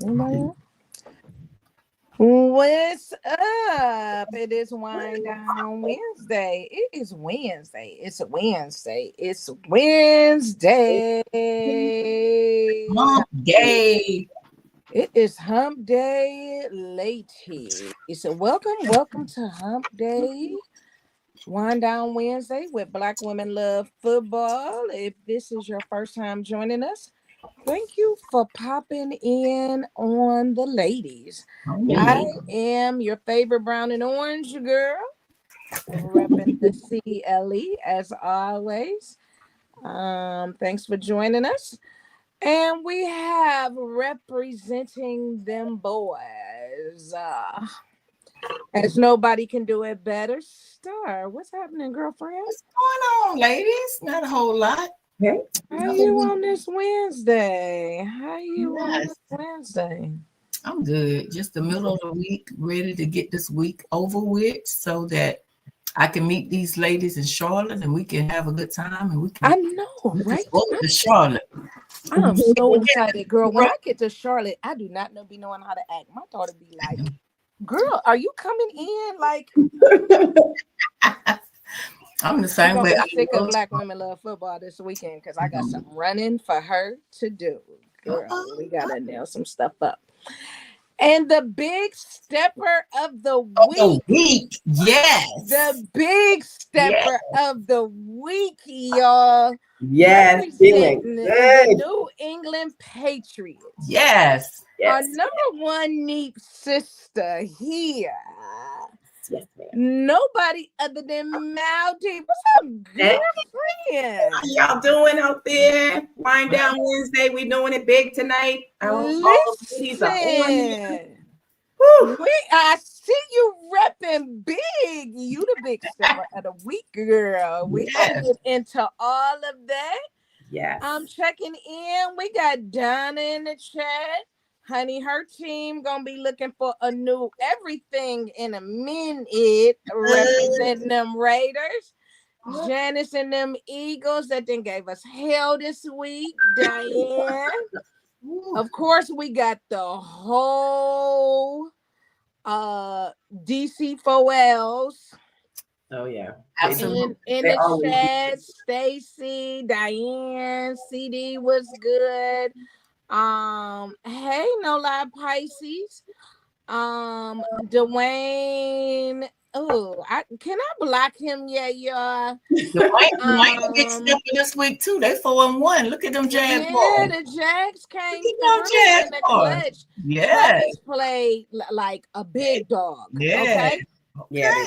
Anybody else? What's up? It is Wind Down Wednesday. It is Wednesday. It's Wednesday. It's Wednesday. Hump day. It is Hump Day latey. So welcome to Hump Day. Wind Down Wednesday with Black Women Love Football. If this is your first time joining us, thank you for popping in on the ladies. I am your favorite brown and orange girl, repping the CLE as always. Thanks for joining us. And we have representing them boys. As nobody can do it better. Star, what's happening, girlfriend? What's going on, ladies? Not a whole lot. How you on this Wednesday? How you on this Wednesday? I'm good. Just the middle of the week, ready to get this week over with so that I can meet these ladies in Charlotte and we can have a good time and we can. I know, right? To Charlotte. I'm so excited, girl. When I get to Charlotte, I do not be knowing how to act. My daughter be like, girl, are you coming in? Like, I'm the same way. I'm sick of Black Women Love Football this weekend because I got some running for her to do. Girl, we gotta nail some stuff up. And the big stepper of the week. Yes. The big stepper of the week, y'all. Yes, feeling the New England Patriots. Yes. Our number one neat sister here. Yes, ma'am. Nobody other than Maldy. What's up, girlfriend? How y'all doing out there? Wind Down Wednesday. We doing it big tonight. Listen, I see you repping big. You the big stepper of the week, girl. We gonna get into all of that. Yes. I'm checking in. We got Donna in the chat. Honey, her team gonna be looking for a new everything in a minute, representing them Raiders. Janice and them Eagles that then gave us hell this week. Diane. Of course, we got the Oh whole DC4Ls. Oh yeah. In the chat, Stacy, Diane, CD was good. Hey, no lie, Pisces. Dwayne. Oh, can I block him? Yeah, y'all. Dwayne get stepper this week too. They 4-1. Look at them Jags. Yeah, the Jags came through in the clutch. Yeah, Travis played like a big dog. Yeah. Okay.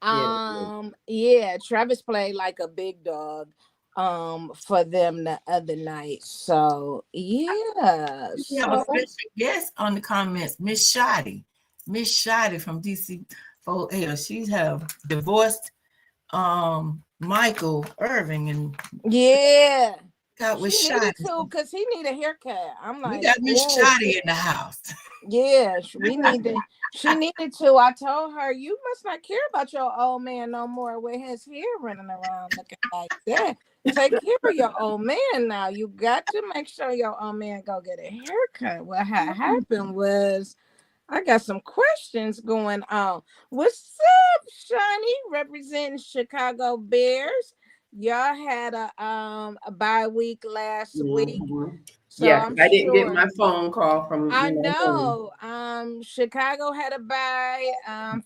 Yeah. Yeah, Travis played like a big dog for them the other night. So yeah. We have a special guest on the comments, Miss Shotty from DC4L. She have divorced Michael Irving and got with Shotty too, because he need a haircut. I'm like, we got Miss Shotty in the house. Yeah, she needed to. I told her, you must not care about your old man no more with his hair running around looking like that. Take care of your old man now. You got to make sure your old man go get a haircut. What had happened was I got some questions going on. What's up, Shani? Representing Chicago Bears. Y'all had a bye week last week. So yeah, I didn't get my phone call from. I know. Chicago had a bye.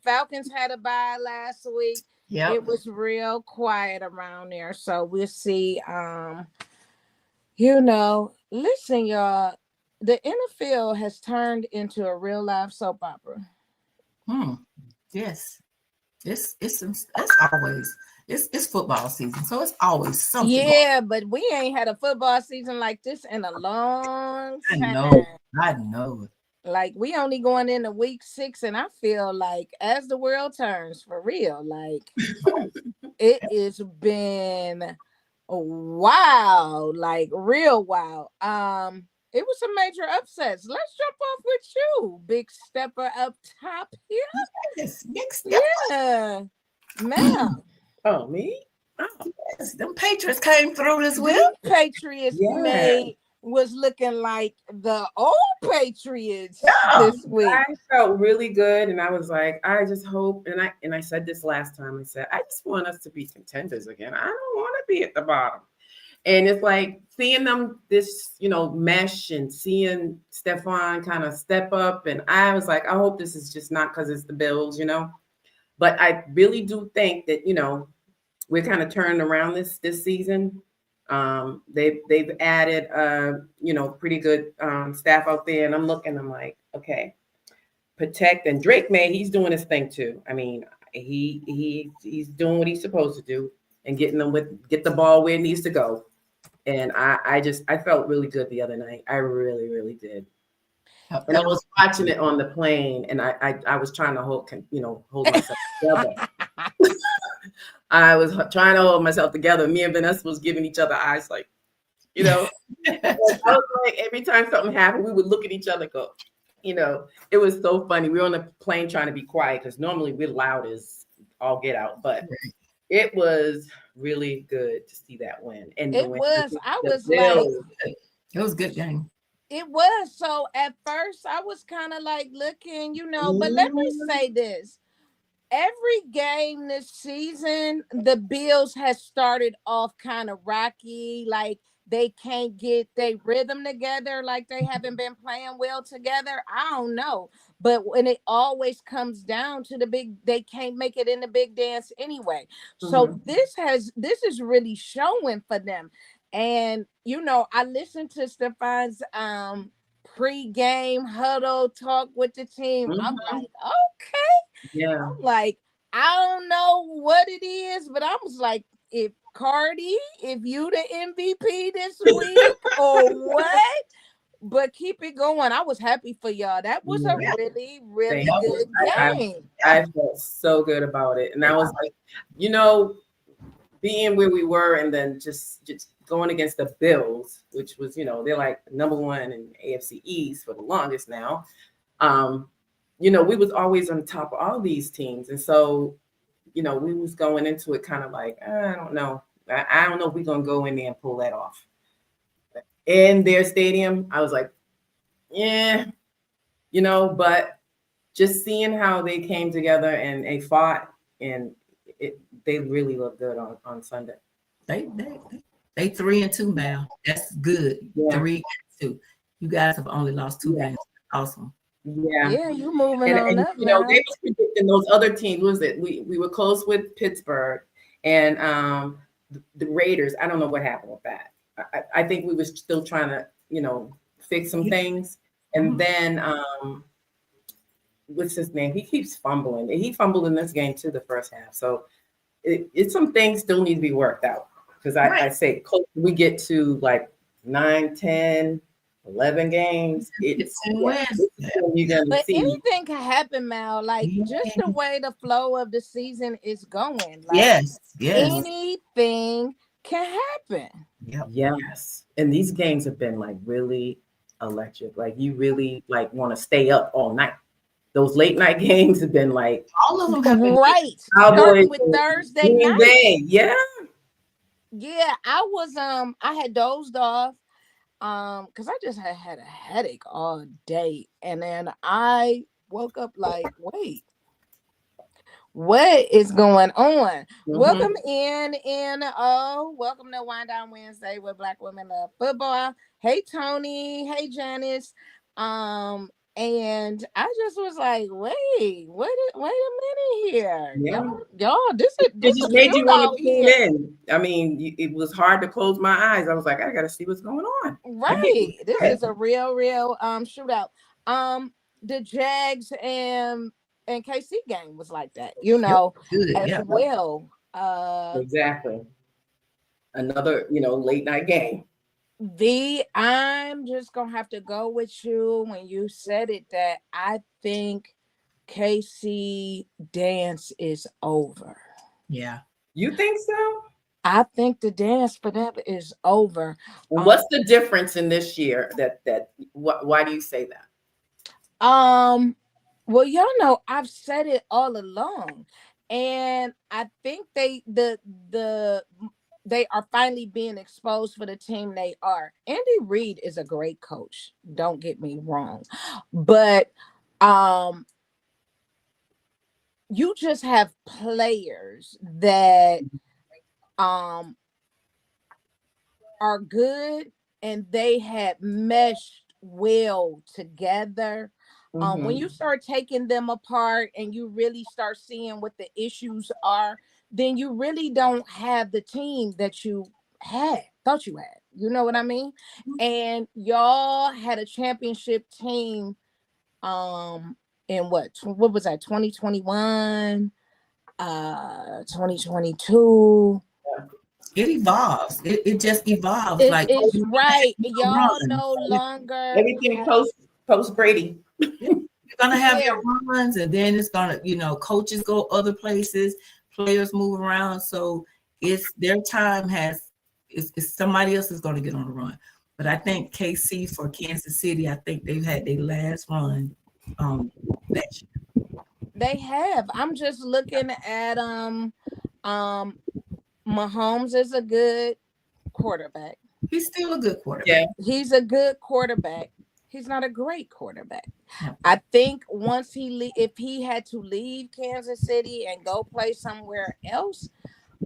Falcons had a bye last week. Yeah, it was real quiet around there. So we'll see. Listen, y'all. The NFL has turned into a real life soap opera. Yes, it's always. It's football season, so it's always something. Yeah, but we ain't had a football season like this in a long time. I know. Like we only going into week 6, and I feel like as the world turns for real, like it has been wow, like real wow. It was some major upsets. Let's jump off with you, big stepper up top here. Yes, big stepper. Yeah, man. Oh, me? Oh, yes. Them Patriots came through this week. Patriots made was looking like the old Patriots Yeah, this week. I felt really good, and I was like, I just hope, and I said this last time. I said, I just want us to be contenders again. I don't want to be at the bottom. And it's like seeing them this, mesh and seeing Stefan kind of step up, and I was like, I hope this is just not because it's the Bills. But I really do think that we're kind of turning around this season. They've added pretty good staff out there, and I'm like, okay, protect. And Drake he's doing his thing too. I mean, he's doing what he's supposed to do and get the ball where it needs to go. And I felt really good the other night. I really, really did. And I That was was watching it on the plane, and I was trying to hold myself together. I was trying to hold myself together. Me and Vanessa was giving each other eyes, like, I was like, every time something happened, we would look at each other, and go, it was so funny. We were on the plane trying to be quiet because normally we're loud as all get out, but it was really good to see that win. And the It win, was. I the was like, Bills. it was a good game. it was. So at first, I was kind of like looking, but let me say this. Every game this season, the Bills has started off kind of rocky, like they can't get their rhythm together, like they haven't been playing well together. I don't know. But when it always comes down to they can't make it in the big dance anyway. So this is really showing for them. And I listened to Stefan's pre-game huddle talk with the team. I'm like, okay. Yeah. I'm like, I don't know what it is, but I was like, if Cardi, if you the MVP this week or what? But keep it going. I was happy for y'all. That was a really, really good game. I felt so good about it. And I was like, being where we were and then just going against the Bills, which was, they're like number one in AFC East for the longest now. We was always on top of all these teams. And so, we was going into it kind of like, I don't know. I don't know if we're going to go in there and pull that off. In their stadium, I was like, yeah, but just seeing how they came together and they fought, and they really looked good on Sunday. They 3-2 now. That's good. Yeah. 3-2. You guys have only lost 2 games. Awesome. Yeah, you moving on up they now. was predicting those other teams. What was it? We were close with Pittsburgh and the Raiders. I don't know what happened with that. I think we were still trying to fix some things. And then what's his name? He keeps fumbling. He fumbled in this game too the first half. So it's some things still need to be worked out. Because I say close, we get to like 9, 10, 11 games. It's you're gonna but see. anything can happen, Mal. Like just the way the flow of the season is going. Like, yes. anything can happen. Yep. Yes. And these games have been like really electric. Like you really like want to stay up all night. Those late night games have been like all of them have been right. Starting with Thursday night. Yeah. Yeah, I was I had dozed off because I just had a headache all day, and then I woke up like, wait, what is going on? Welcome welcome to Wind Down Wednesday with Black Women Love Football. Hey Tony, hey Janice. And I just was like, wait a minute here. Yeah. Y'all, this It just is made you want to tune here. in. I mean, it was hard to close my eyes. I was like, I gotta see what's going on. Right. This is a real shootout. The Jags and KC game was like that, as well. Exactly. Another, late night game. I'm just gonna have to go with you when you said it that I think KC dance is over. Yeah. You think so? I think the dance for them is over. What's the difference in this year why do you say that? Well, y'all know I've said it all along. And I think the they are finally being exposed for the team they are. Andy Reid is a great coach. Don't get me wrong, but um, you just have players that um are good and they had meshed well together. When you Mm-hmm. start taking them apart and you really start seeing what the issues are, then you really don't have the team that you thought you had. You know what I mean? And y'all had a championship team in what was that, 2021, 2022. It evolves. It just evolves. It's Like it's you right. run. Y'all no longer Everything post Brady. You're gonna have yeah. your runs, and then it's gonna, coaches go other places, players move around. So it's their time it's somebody else is gonna get on the run. But I think KC for Kansas City, I think they've had their last run last year. They have. I'm just looking at um Mahomes is a good quarterback. He's still a good quarterback. Yeah. He's a good quarterback. He's not a great quarterback. Yeah. I think once if he had to leave Kansas City and go play somewhere else,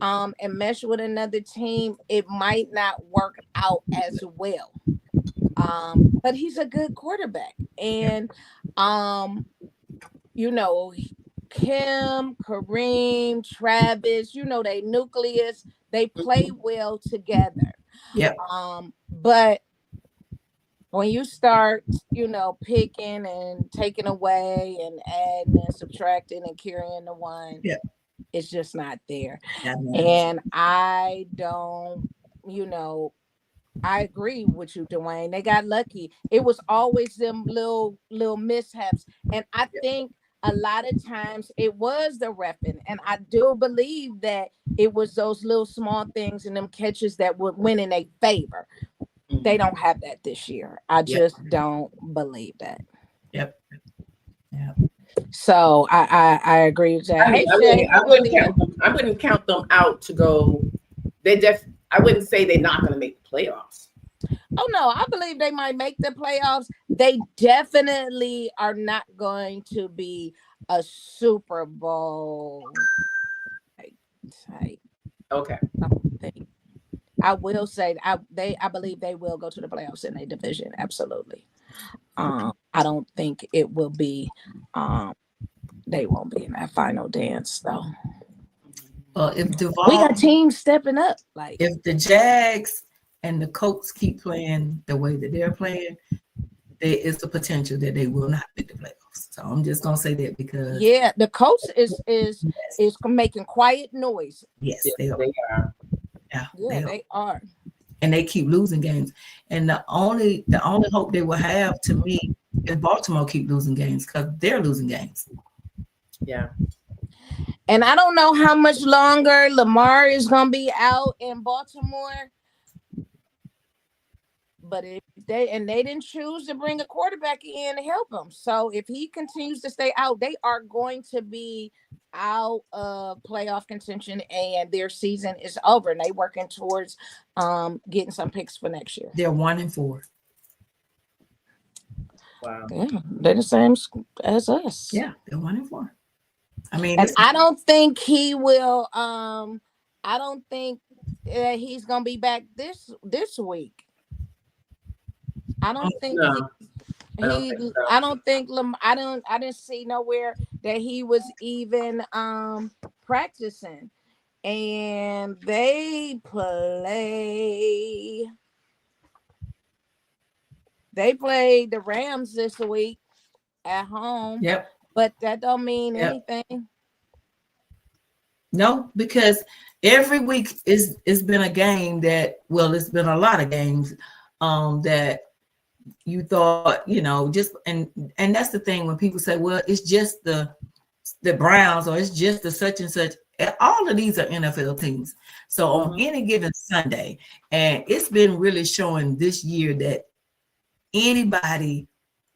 and mesh with another team, it might not work out as well. But he's a good quarterback, and you know, Kim, Kareem, Travis, they nucleus, they play well together. Yep. But when you start, picking and taking away and adding and subtracting and carrying the one, Yep. it's just not there. Yeah, And I don't, I agree with you, Dwayne. They got lucky. It was always them little mishaps. And I think a lot of times it was the repping. And I do believe that it was those little small things and them catches that would win in their favor. They don't have that this year. I just don't believe that. Yep. Yeah. So I agree with that. I wouldn't count them out to go. I wouldn't say they're not going to make the playoffs. Oh no, I believe they might make the playoffs. They definitely are not going to be a Super Bowl type. Okay. Thing. I will say I believe they will go to the playoffs in a division. Absolutely. I don't think it will be. They won't be in that final dance though. Well, if we got teams stepping up, like if the Jags and the Colts keep playing the way that they're playing, there is the potential that they will not make the playoffs. So I'm just gonna say that because the Colts is making quiet noise. Yes, they are. Yeah, they are. And they keep losing games. And the only hope they will have, to me, is Baltimore keep losing games because they're losing games. Yeah. And I don't know how much longer Lamar is going to be out in Baltimore. But if they didn't choose to bring a quarterback in to help them. So if he continues to stay out, they are going to be out of playoff contention and their season is over. And they working towards getting some picks for next year. They're 1-4. Wow. Yeah, they're the same as us. Yeah, they're 1-4. I mean, and I don't think he will. I don't think he's gonna be back this week. I don't think I don't think I didn't see nowhere that he was even practicing. And they play the Rams this week at home. Yep. But that don't mean anything. No, because every week it's been a game that, well, it's been a lot of games that you thought, just and that's the thing when people say, well, it's just the Browns or it's just the such and such. All of these are NFL teams. So on any given Sunday, and it's been really showing this year that anybody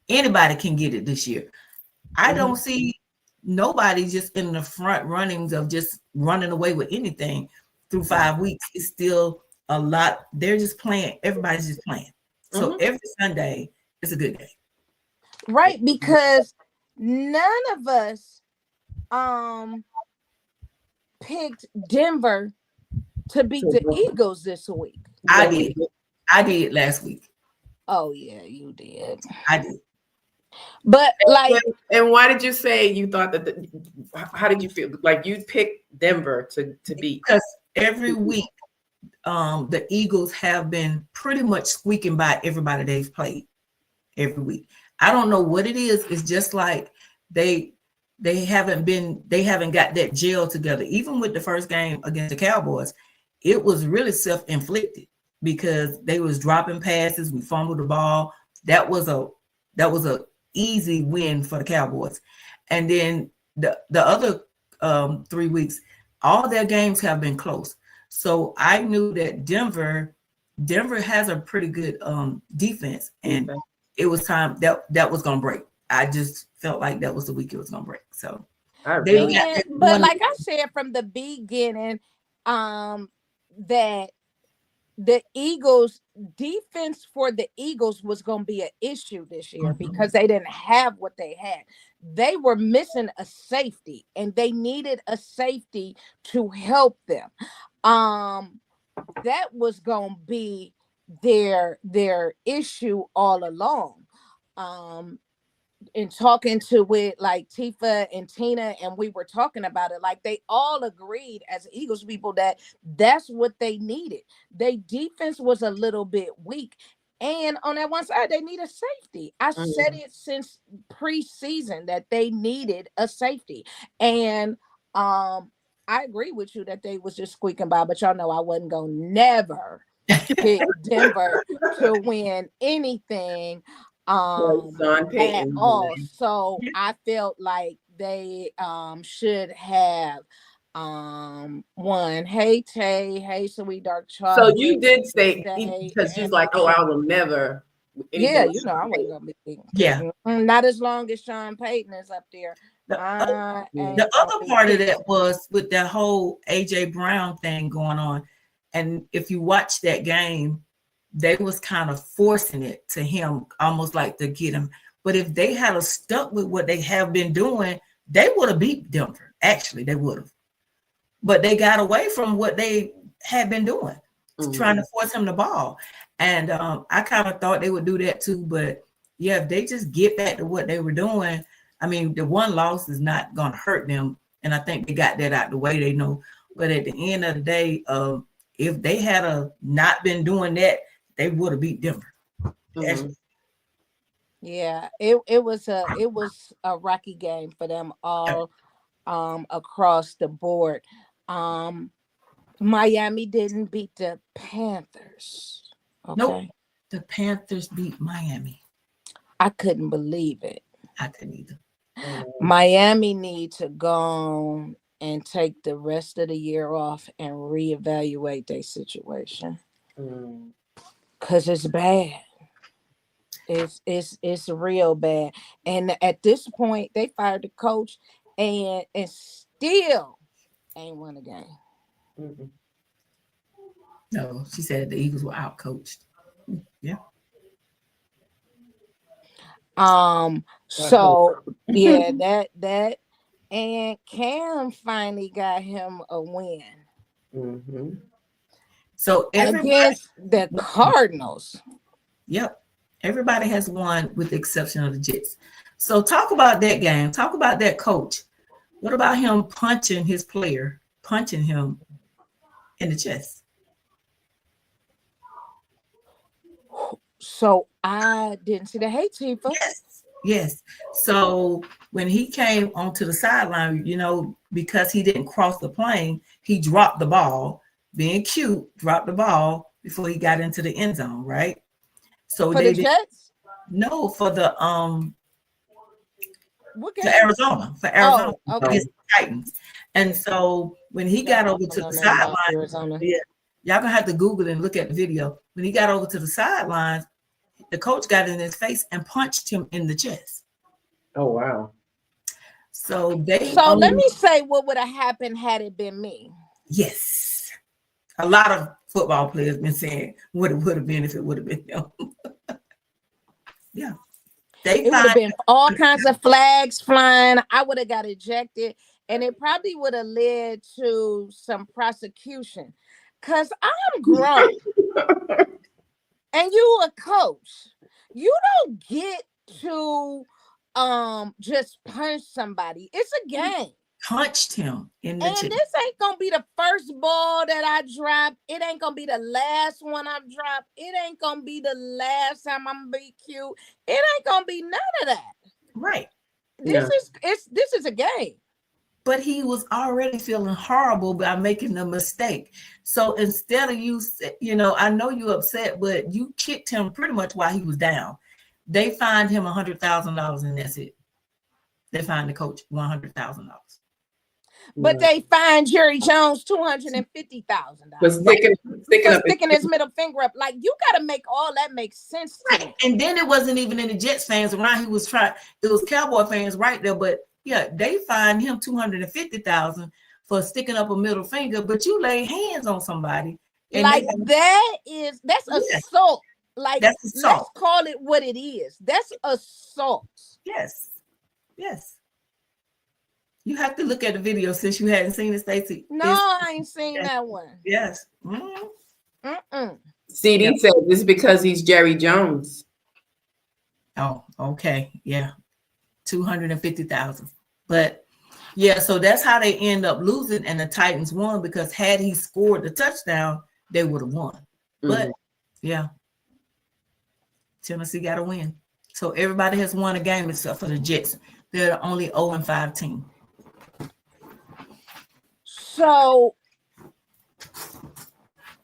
can get it this year. I don't see nobody just in the front runnings of just running away with anything. through 5 weeks is still a lot. They're just playing. Everybody's just playing. So every Sunday is a good game. Right, because none of us picked Denver to beat the Eagles this week. I did last week. Oh yeah, you did. I did. But like, and why did you say you thought that? How did you feel? Like you picked Denver to beat? Because every week, the Eagles have been pretty much squeaking by everybody they've played every week. I don't know what it is. It's just like they haven't got that gel together. Even with the first game against the Cowboys, it was really self-inflicted because they was dropping passes. We fumbled the ball. That was a easy win for the Cowboys. And then the other 3 weeks, all their games have been close. So I knew that Denver has a pretty good defense, and it was time that was gonna break. I just felt like that was the week it was gonna break. So but like I said from the beginning, that the Eagles defense for the Eagles was going to be an issue this year because they didn't have what they had. They were missing a safety, and they needed a safety to help them. That was going to be their issue all along. In talking to with like Tifa and Tina, and we were talking about it, like they all agreed as Eagles people that that's what they needed. Their defense was a little bit weak, and on that one side they need a safety. I said it since preseason that they needed a safety, and I agree with you that they was just squeaking by, but y'all know I wasn't gonna never pick Denver to win anything at all. So I felt like they should have won. Hey Tay, hey Sweet Dark Chocolate. So you did say, because she's like, oh, I will never. Yeah, you know I wasn't gonna be. Yeah, not as long as Sean Payton is up there. The other part of that was with that whole AJ Brown thing going on, and if you watch that game, they was kind of forcing it to him, almost like to get him. But if they had stuck with what they have been doing, they would have beat Denver. Actually, they would have. But they got away from what they had been doing, trying to force him the ball. And I kind of thought they would do that too. But yeah, if they just get back to what they were doing, I mean, the one loss is not going to hurt them. And I think they got that out the way. They know. But at the end of the day, if they had not been doing that, they would have beat Denver. Yeah, it was a rocky game for them all across the board. Miami didn't beat the Panthers. Okay. Nope. The Panthers beat Miami. I couldn't believe it. I couldn't either. Miami need to go and take the rest of the year off and reevaluate their situation. Cause it's bad. It's real bad. And at this point, they fired the coach and still ain't won a game. No, she said the Eagles were out coached. Yeah. So yeah, that and Cam finally got him a win. So against the Cardinals. Yep. Everybody has won with the exception of the Jets. So talk about that game. Talk about that coach. What about him punching his player, punching him in the chest? So I didn't see the hate, Tifa. Yes. So when he came onto the sideline, because he didn't cross the plane, he dropped the ball. Being cute, dropped the ball before he got into the end zone, right? So for the Jets? No, for the what game? For Arizona. Oh, okay. Against the Titans. And so when he got over to the sideline, y'all gonna have to Google and look at the video. When he got over to the sidelines, the coach got in his face and punched him in the chest. Oh wow. So let me say what would have happened had it been me. Yes. A lot of football players been saying what it would have been if it would have been them. Yeah. It would have been all kinds of flags flying. I would have got ejected, and it probably would have led to some prosecution. Cause I'm grown, and you a coach. You don't get to just punch somebody. It's a game. Punched him in the And chest. this ain't gonna be the first ball that I drop. It ain't gonna be the last one I drop. It ain't gonna be the last time I'm gonna be cute. It ain't gonna be none of that. Right. This is a game. But he was already feeling horrible by making the mistake. So instead of you, I know you're upset, but you kicked him pretty much while he was down. They fined him $100,000, and that's it. They fined the coach $100,000. But they fined Jerry Jones $250,000 for sticking his middle finger up. Like, you got to make all that make sense to me. And then it wasn't even any Jets fans around. It was Cowboy fans right there. But yeah, they fined him $250,000 for sticking up a middle finger. But you lay hands on somebody, and like that's assault. Like, that's assault. Let's call it what it is. That's assault. Yes. You have to look at the video since you hadn't seen it, Stacey. No, I ain't seen that one. Yes. CD said this is because he's Jerry Jones. Oh, okay. Yeah. 250,000. But yeah, so that's how they end up losing, and the Titans won because had he scored the touchdown, they would have won. But yeah, Tennessee got to win. So everybody has won a game except for the Jets. They're the only 0-5 team. So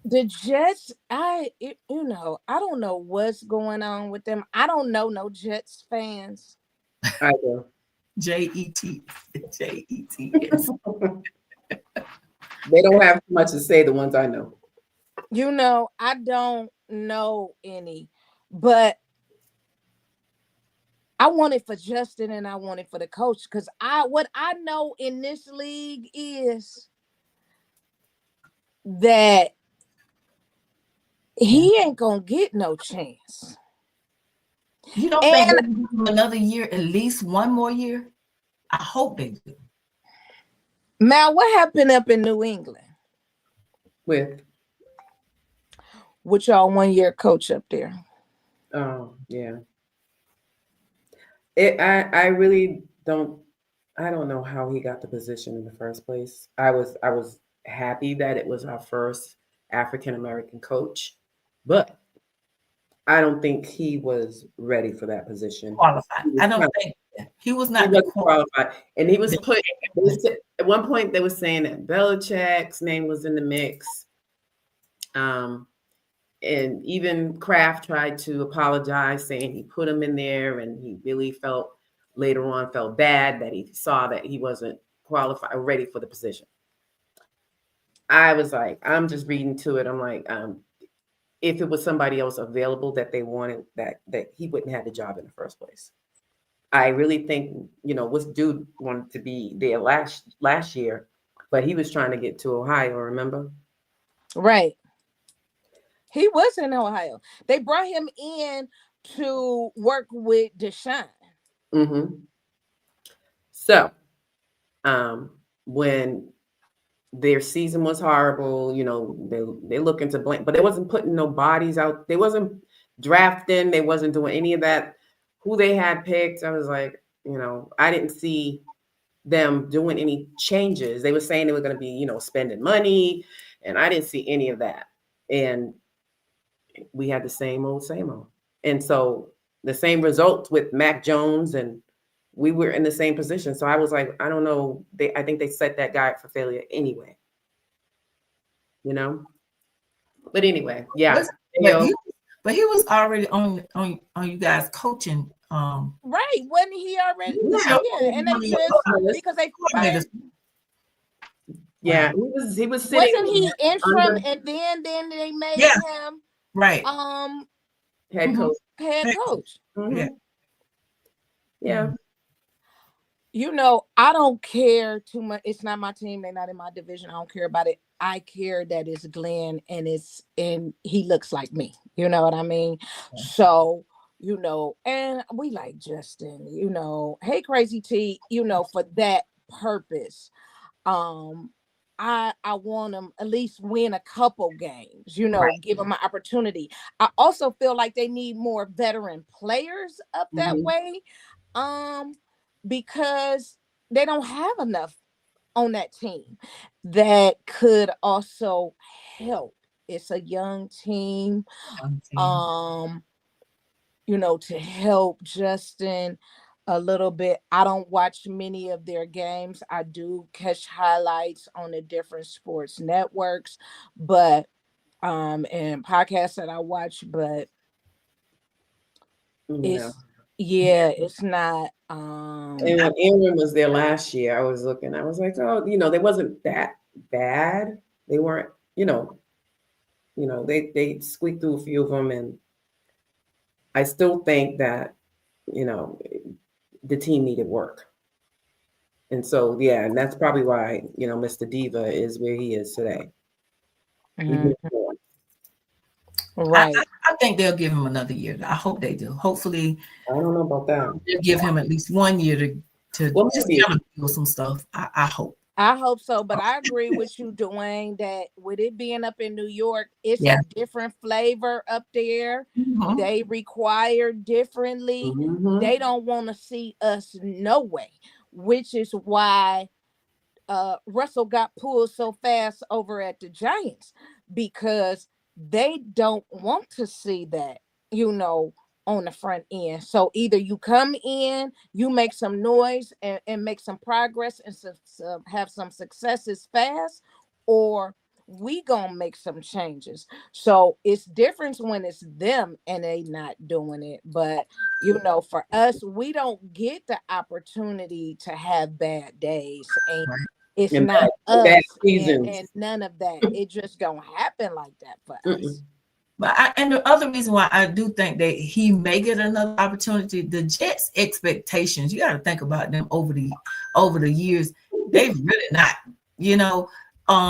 the Jets, I don't know what's going on with them. I don't know no Jets fans. I do. J-E-T. Yes. They don't have too much to say, the ones I know. I don't know any, but I want it for Justin and I want it for the coach, because what I know in this league is that he ain't gonna get no chance. You don't think they'll give him another year, at least one more year? I hope they do. Mal, what happened up in New England With y'all 1 year coach up there? Oh, yeah. I really don't know how he got the position in the first place. I was happy that it was our first African American coach, but I don't think he was ready for that position. Qualified. I don't think he was not qualified. And he was put at one point. They were saying that Belichick's name was in the mix. And even Kraft tried to apologize, saying he put him in there, and he really felt bad that he saw that he wasn't qualified or ready for the position. I was like, I'm just reading to it. I'm like, if it was somebody else available that they wanted, that he wouldn't have the job in the first place. I really think, this dude wanted to be there last year, but he was trying to get to Ohio, remember? Right. He was in Ohio. They brought him in to work with Deshaun. Mm-hmm. So, when their season was horrible, they're looking to blame, but they wasn't putting no bodies out. They wasn't drafting. They wasn't doing any of that. Who they had picked, I was like, I didn't see them doing any changes. They were saying they were going to be, spending money, and I didn't see any of that. And we had the same old. And so the same results with Mac Jones, and we were in the same position. So I was like, I don't know. I think they set that guy up for failure anyway. But anyway, yeah. But he was already on you guys coaching. Right. Wasn't he already? Yeah. And they just, because they fired. Yeah, he was sitting. Wasn't he interim, and then they made him right head coach. Head coach. Mm-hmm. Yeah. I don't care too much. It's not my team. They're not in my division. I don't care about it. I care that it's Glenn and he looks like me. You know what I mean? So, and we like Justin, hey Crazy T, for that purpose. Um I want them at least win a couple games, Right. give them an opportunity. I also feel like they need more veteran players up that Mhm. way. Um because they don't have enough on that team that could also help. It's a young team. Okay. Um to help Justin a little bit. I don't watch many of their games. I do catch highlights on the different sports networks, but and podcasts that I watch, but Yeah. it's yeah, it's not And when Aaron was there last year, I was looking, I was like, oh, they wasn't that bad. They weren't, they squeaked through a few of them, and I still think that, you know, the team needed work. And so, yeah, and that's probably why, Mr. Diva is where he is today. He mhm, needs more. right. I think they'll give him another year. I hope they do. Hopefully, I don't know about that. they'll give him at least 1 year to Well, just maybe. kind of do some stuff. I hope. I hope so, but I agree with you, Dwayne, that with it being up in New York, it's a Yeah. different flavor up there. Mhm. They require differently. Hmm. They don't want to see us no way, which is why Russell got pulled so fast over at the Giants because they don't want to see that, you know, on the front end. So either you come in, you make some noise and make some progress and have some successes fast, or we gonna make some changes. So it's different when it's them and they not doing it. But for us, we don't get the opportunity to have bad days, and Right. it's And not bad us seasons. and none of that. It just don't happen like that for us. Mm-mm. And the other reason why I do think that he may get another opportunity, the Jets' expectations, you got to think about them over the years. They've really not, you know.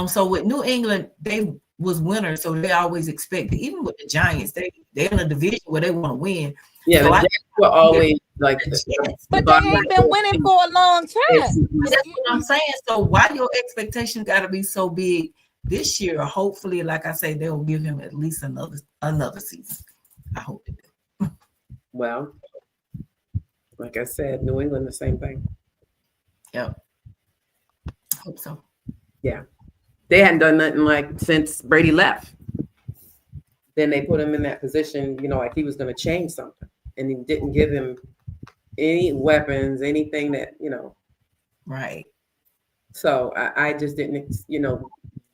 So with New England, they was winners, so they always expected. Even with the Giants, they're in a division where they want to win. Yeah, So the I Jets were think always like the the, Jets. the But they bottom ain't of been winning the for a long time. AFC. That's what I'm saying. So why your expectations got to be so big this year? Hopefully, like I say, they'll give him at least another season. I hope they do. Well, like I said, New England, the same thing. Yep. Hope so. Yeah. They hadn't done nothing like since Brady left. Then they put him in that position, like he was going to change something. And he didn't give him any weapons, anything that. Right. So I just didn't.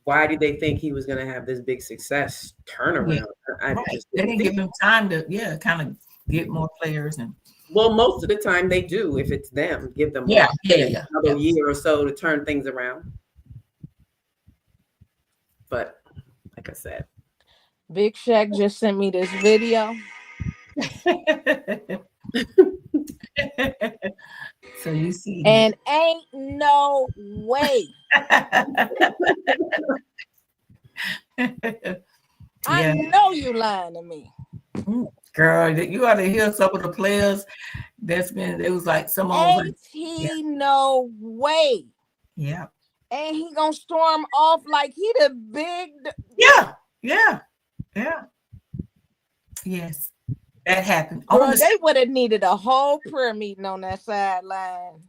Why did they think he was going to have this big success Yeah. turnaround? I Right. just They didn't didn't think. give him time to kind of get more players and Well, most of the time they do. If it's them, give them yeah. another year or so to turn things around. But like I said, Big Shaq just sent me this video. So you see And ain't no way. I yeah. know you lying to me. Girl, you ought to hear some of the players it was like some of them was like, Ain't he no way. yeah. And he gonna storm off like he the big. Yeah. Yeah. Yeah. Yes. That happened. On Girl, the they would have needed a whole prayer meeting on that sideline.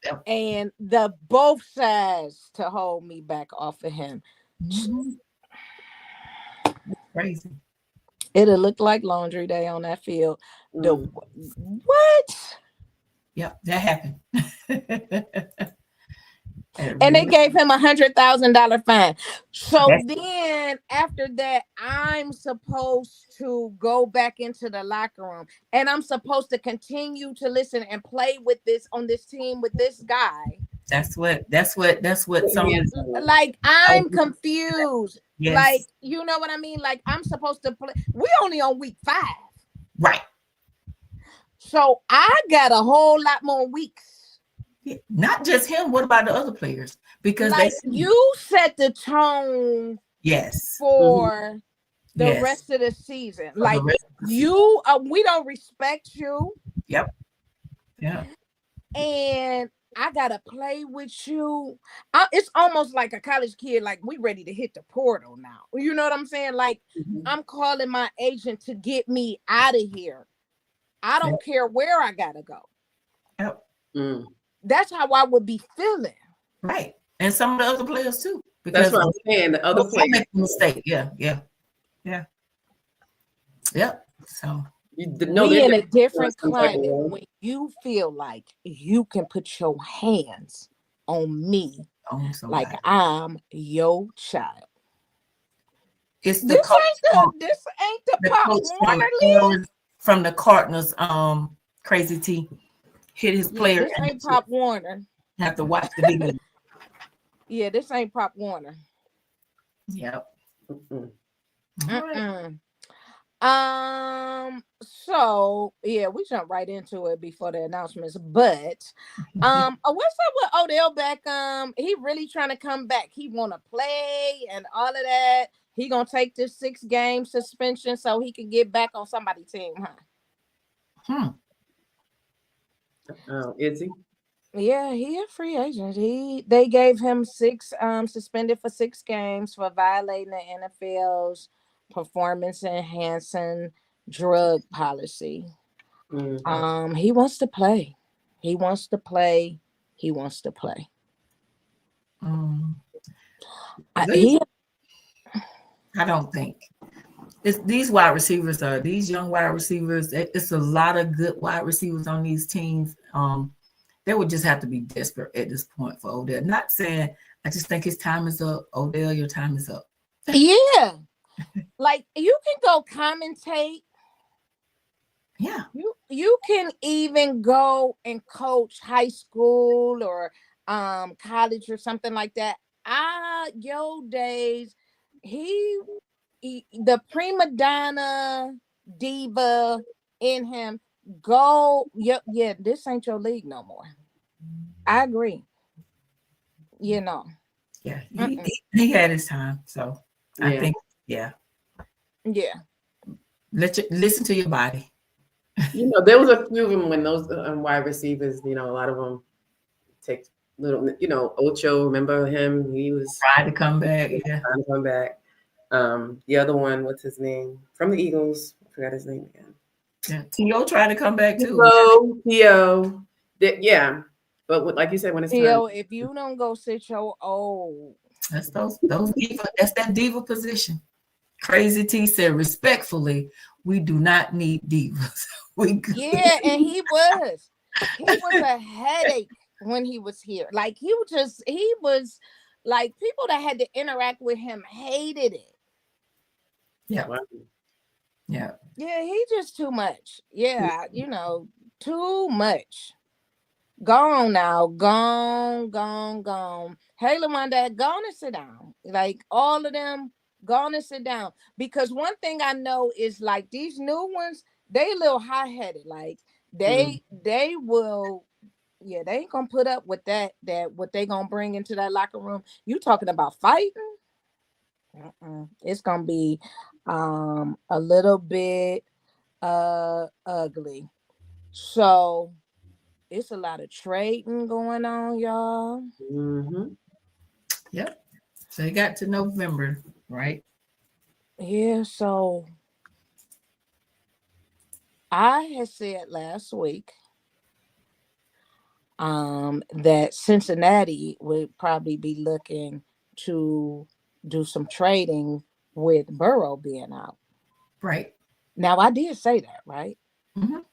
Yep. And the both sides to hold me back off of him. Mhm. Crazy. It'll look like laundry day on that field. The mm, what? Yep, that happened. And they gave him $100,000 fine. So That's then after that, I'm supposed to go back into the locker room and I'm supposed to continue to listen and play with this on this team with this guy. what some of the Like I'm confused. Like, yes, you know what I mean? Like I'm supposed to play. We only on week 5. right. So I got a whole lot more weeks Not just him. What about the other players? Because they Like see. you set the tone Yes. for the Yes. rest of the season. For the Like rest of the season. you, we don't respect you, Yep. Yeah. and I gotta play with you. It's almost like a college kid. Like we ready to hit the portal now. You know what I'm saying? Like Mhm. I'm calling my agent to get me out of here. I Yep. don't care where I gotta go. Yep. Mm. That's how I would be feeling. Right. And some of the other players too. That's Because what I'm saying. The other I players, make a mistake. Yeah. Yeah. Yeah. Yep. So no, We they're in a different different some type of climate way. when you feel like you can put your hands on me on like somebody. I'm your child. It's the This coach from this ain't the the Pop coach Warner League. from the Cardinals, Crazy T hit his Yeah, player this and ain't Pop Warner. have to watch the video. Yeah, this ain't Pop Warner. Yep. Mm-mm. All right. Mm-mm. So yeah, we jump right into it before the announcements. But what's up with Odell Beckham? He really trying to come back. He wanna play and all of that. He gonna take this 6-game suspension so he can get back on somebody's team, huh? Hmm. Oh, is he? Yeah, he a free agent. They gave him six suspended for 6 games for violating the NFL's performance enhancing drug policy. Mm-hmm. He wants to play. He wants to play. He wants to play. Mm. I, These, he I don't think these wide receivers are these young wide receivers. It's a lot of good wide receivers on these teams. They would just have to be desperate at this point for Odell. Not saying I just think his time is up. Odell, your time is up. yeah. Like you can go commentate. Yeah. You can even go and coach high school or college or something like that. Yo days, he, the prima donna diva in him go yeah, this ain't your league no more. I agree. You know. Yeah. Mm-mm. He had his time. So I Yeah. think, yeah. Yeah. Listen to your body. There was a few of them when those wide receivers, a lot of them take little, Ocho, remember him? He was Tried to come back. Yeah. trying to come back. The other one, what's his name? From the Eagles. I forgot his name again. Yeah. T.O. tried to come back too. Theo. Yeah. But like you said, when it's time. Theo, if you don't go sit your old That's those diva. That's that diva position. Crazy T said, respectfully, we do not need divas. We good. yeah, and he was a headache when he was here. Like he was like people that had to interact with him hated it. Yeah. Wow. Yeah. Yeah, he just too much. Yeah, too much. Gone now, gone. Hey, Lamanda, go on and sit down. Like all of them, go on and sit down. Because one thing I know is like these new ones, they a little high headed. Like Mm. they will, yeah, they ain't gonna put up with that what they gonna bring into that locker room. You talking about fighting? It's gonna be a little bit ugly. So it's a lot of trading going on, y'all. Mm-hmm. Yep. So you got to November, right? Yeah, so I had said last week that Cincinnati would probably be looking to do some trading with Burrow being out. Right. Now I did say that, right? Mhm.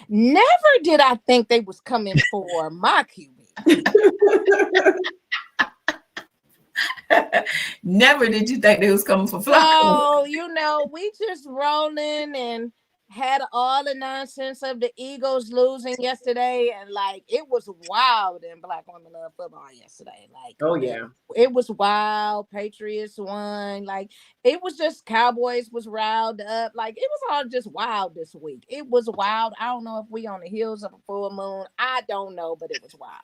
Never did I think they was coming for my QB. Never did you think they was coming for Flacco. So, we just rolling and had all the nonsense of the Eagles losing yesterday. And like, it was wild in Black Women Love Football yesterday. Like, Oh yeah. it was wild. Patriots won. Like, it was just Cowboys was riled up. Like, it was all just wild this week. It was wild. I don't know if we on the heels of a full moon. I don't know, but it was wild.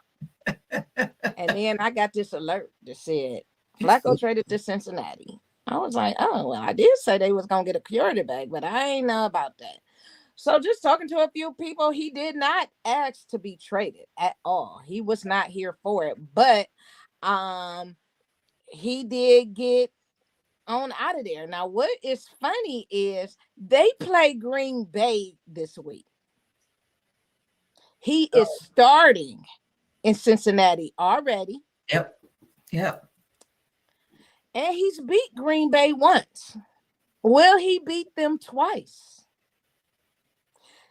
And then I got this alert that said Flacco traded to Cincinnati. I was like, oh well, I did say they was gonna get a quarterback, but I ain't know about that. So just talking to a few people, he did not ask to be traded at all. He was not here for it, but um he did get on out of there. Now, what is funny is they play Green Bay this week. He is starting in Cincinnati already, Yep. Yep. and he's beat Green Bay once. Will he beat them twice?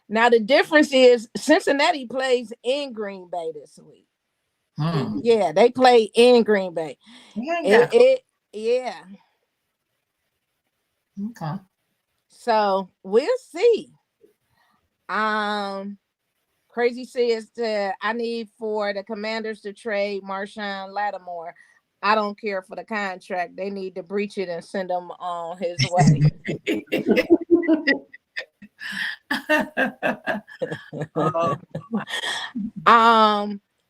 Now, the difference is Cincinnati plays in Green Bay this week. Yeah, they play in Green Bay. Yeah. Okay. So we'll see. Crazy says that I need for the Commanders to trade Marshawn Lattimore. I don't care for the contract. They need to breach it and send him on his way.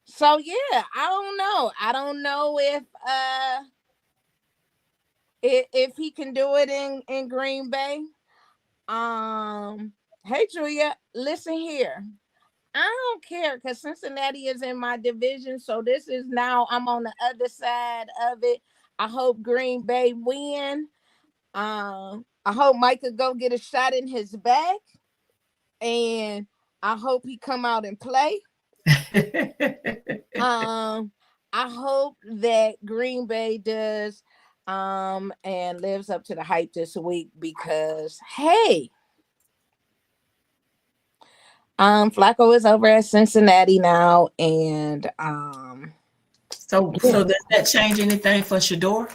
So yeah, I don't know. I don't know if he can do it in Green Bay. Hey Julia, listen here. I don't care because Cincinnati is in my division. So this is now I'm on the other side of it. I hope Green Bay win. I hope Mike could go get a shot in his back. And I hope he come out and play. I hope that Green Bay does and lives up to the hype this week because hey, Flacco is over at Cincinnati now, and so does that change anything for Shador?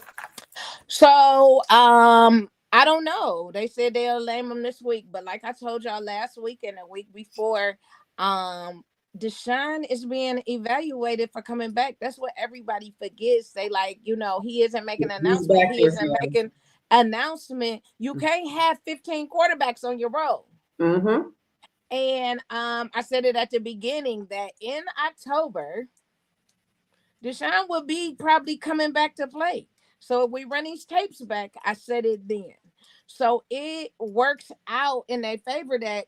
So I don't know. They said they'll name him this week, but like I told y'all last week and the week before, Deshaun is being evaluated for coming back. That's what everybody forgets. They like, he isn't making an announcement. He isn't making announcement. You can't have 15 quarterbacks on your roll. Mm-hmm. And I said it at the beginning that in October, Deshaun will be probably coming back to play. So if we run these tapes back, I said it then. So it works out in their favor that,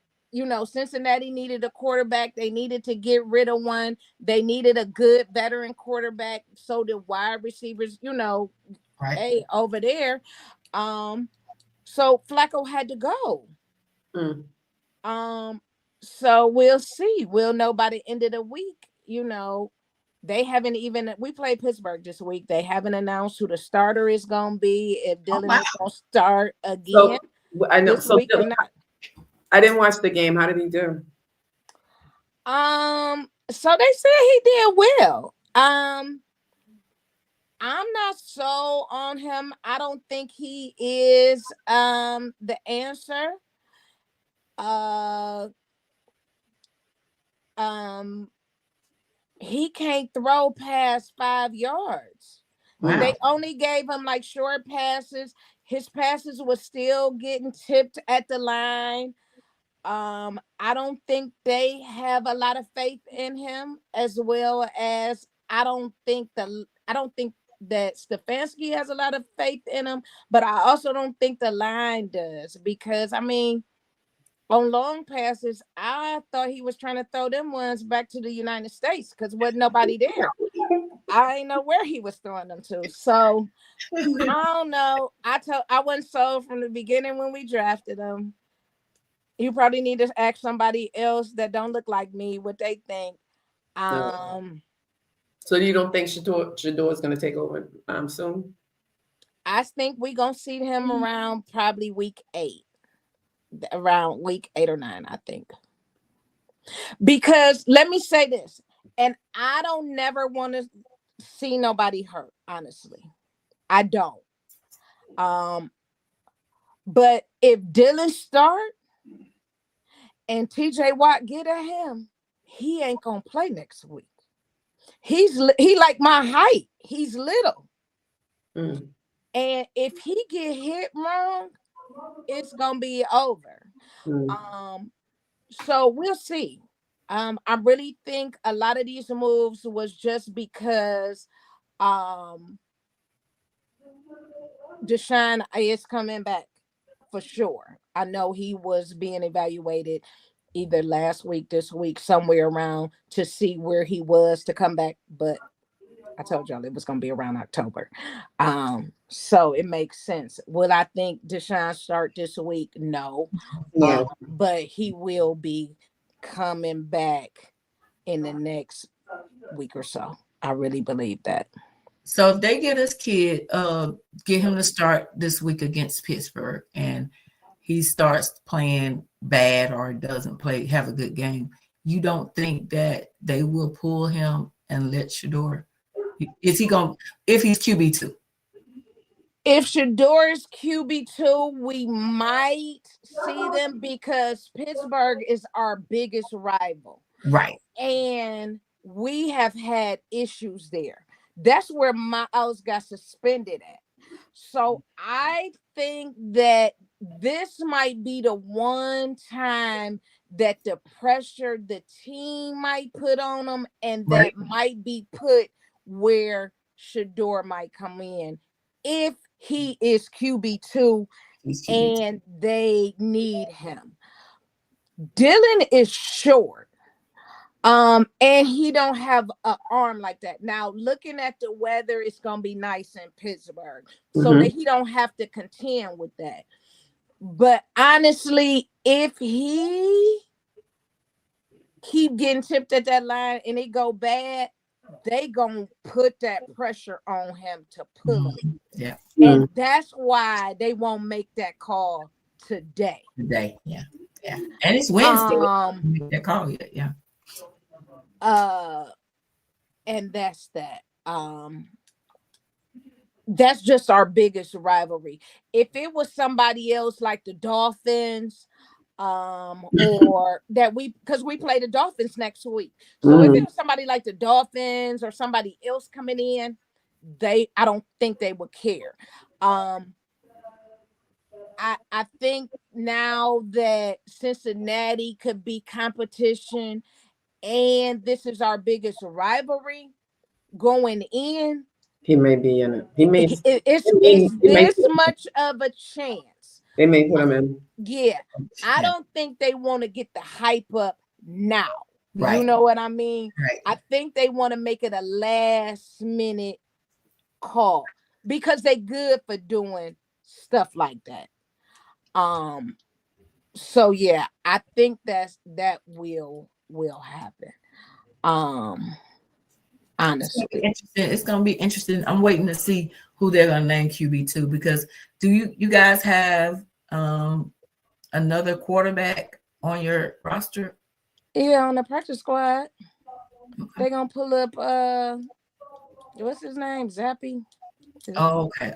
Cincinnati needed a quarterback. They needed to get rid of one. They needed a good veteran quarterback. So the wide receivers, Right. hey, over there. So Flacco had to go. So we'll see. We'll know by the end of the week, they haven't even we played Pittsburgh this week. They haven't announced who the starter is gonna be, if Dylan is gonna start again. So, I know this week or not. I didn't watch the game. How did he do? So they said he did well. I'm not so on him. I don't think he is the answer. He can't throw past 5 yards. Wow. They only gave him like short passes. His passes were still getting tipped at the line. I don't think they have a lot of faith in him, as well as I don't think that Stefanski has a lot of faith in him, but I also don't think the line does, because on long passes, I thought he was trying to throw them ones back to the United States because wasn't nobody there. I didn't know where he was throwing them to. So I don't know. I wasn't sold from the beginning when we drafted him. You probably need to ask somebody else that don't look like me what they think. So you don't think Shador is going to take over soon? I think we're gonna see him around probably week 8. Around week 8 or 9, I think. Because let me say this, and I don't never want to see nobody hurt, honestly. I don't. But if Dylan start and TJ Watt get at him, he ain't gonna play next week. He like my height. He's little. And if he get hit wrong, it's gonna be over. So we'll see. I really think a lot of these moves was just because um Deshaun is coming back for sure. I know he was being evaluated either last week, this week, somewhere around to see where he was to come back, but I told y'all it was gonna be around October. So it makes sense. Will I think Deshaun start this week? No. Yeah. But he will be coming back in the next week or so. I really believe that. So if they get his kid, get him to start this week against Pittsburgh, and he starts playing bad or doesn't play, have a good game, you don't think that they will pull him and let Shador? Is he going? If he's QB2? If Shador's QB2, we might see them because Pittsburgh is our biggest rival. Right. And we have had issues there. That's where Miles got suspended at. So I think that this might be the one time that the pressure the team might put on them, and Right. that might be put where Shador might come in if he is QB2 He's QB2. and they need him. Dylan is short. And he don't have an arm like that. Now, looking at the weather, it's gonna be nice in Pittsburgh, so that he don't have to contend with that. But honestly, if he keep getting tipped at that line and it go bad, they gonna put that pressure on him to pull him. Yeah. And that's why they won't make that call today. Today. Yeah. Yeah. And it's Wednesday. Make that call yet. Yeah. And that's that. That's just our biggest rivalry. If it was somebody else like the Dolphins, or that because we play the Dolphins next week. So if it was somebody like the Dolphins or somebody else coming in, I don't think they would care. I think now that Cincinnati could be competition and this is our biggest rivalry going in, He may be in it. He may. it's this much of a chance. They may put him in. Yeah, I don't think they want to get the hype up now. Right. You know what I mean? Right. I think they want to make it a last minute call because they good for doing stuff like that. So yeah, I think that will happen. Honestly, It's gonna be interesting. I'm waiting to see who they're gonna name QB2 because do you guys have another quarterback on your roster? Yeah, on the practice squad. Okay. They're gonna pull up what's his name? Zappy. Oh, okay.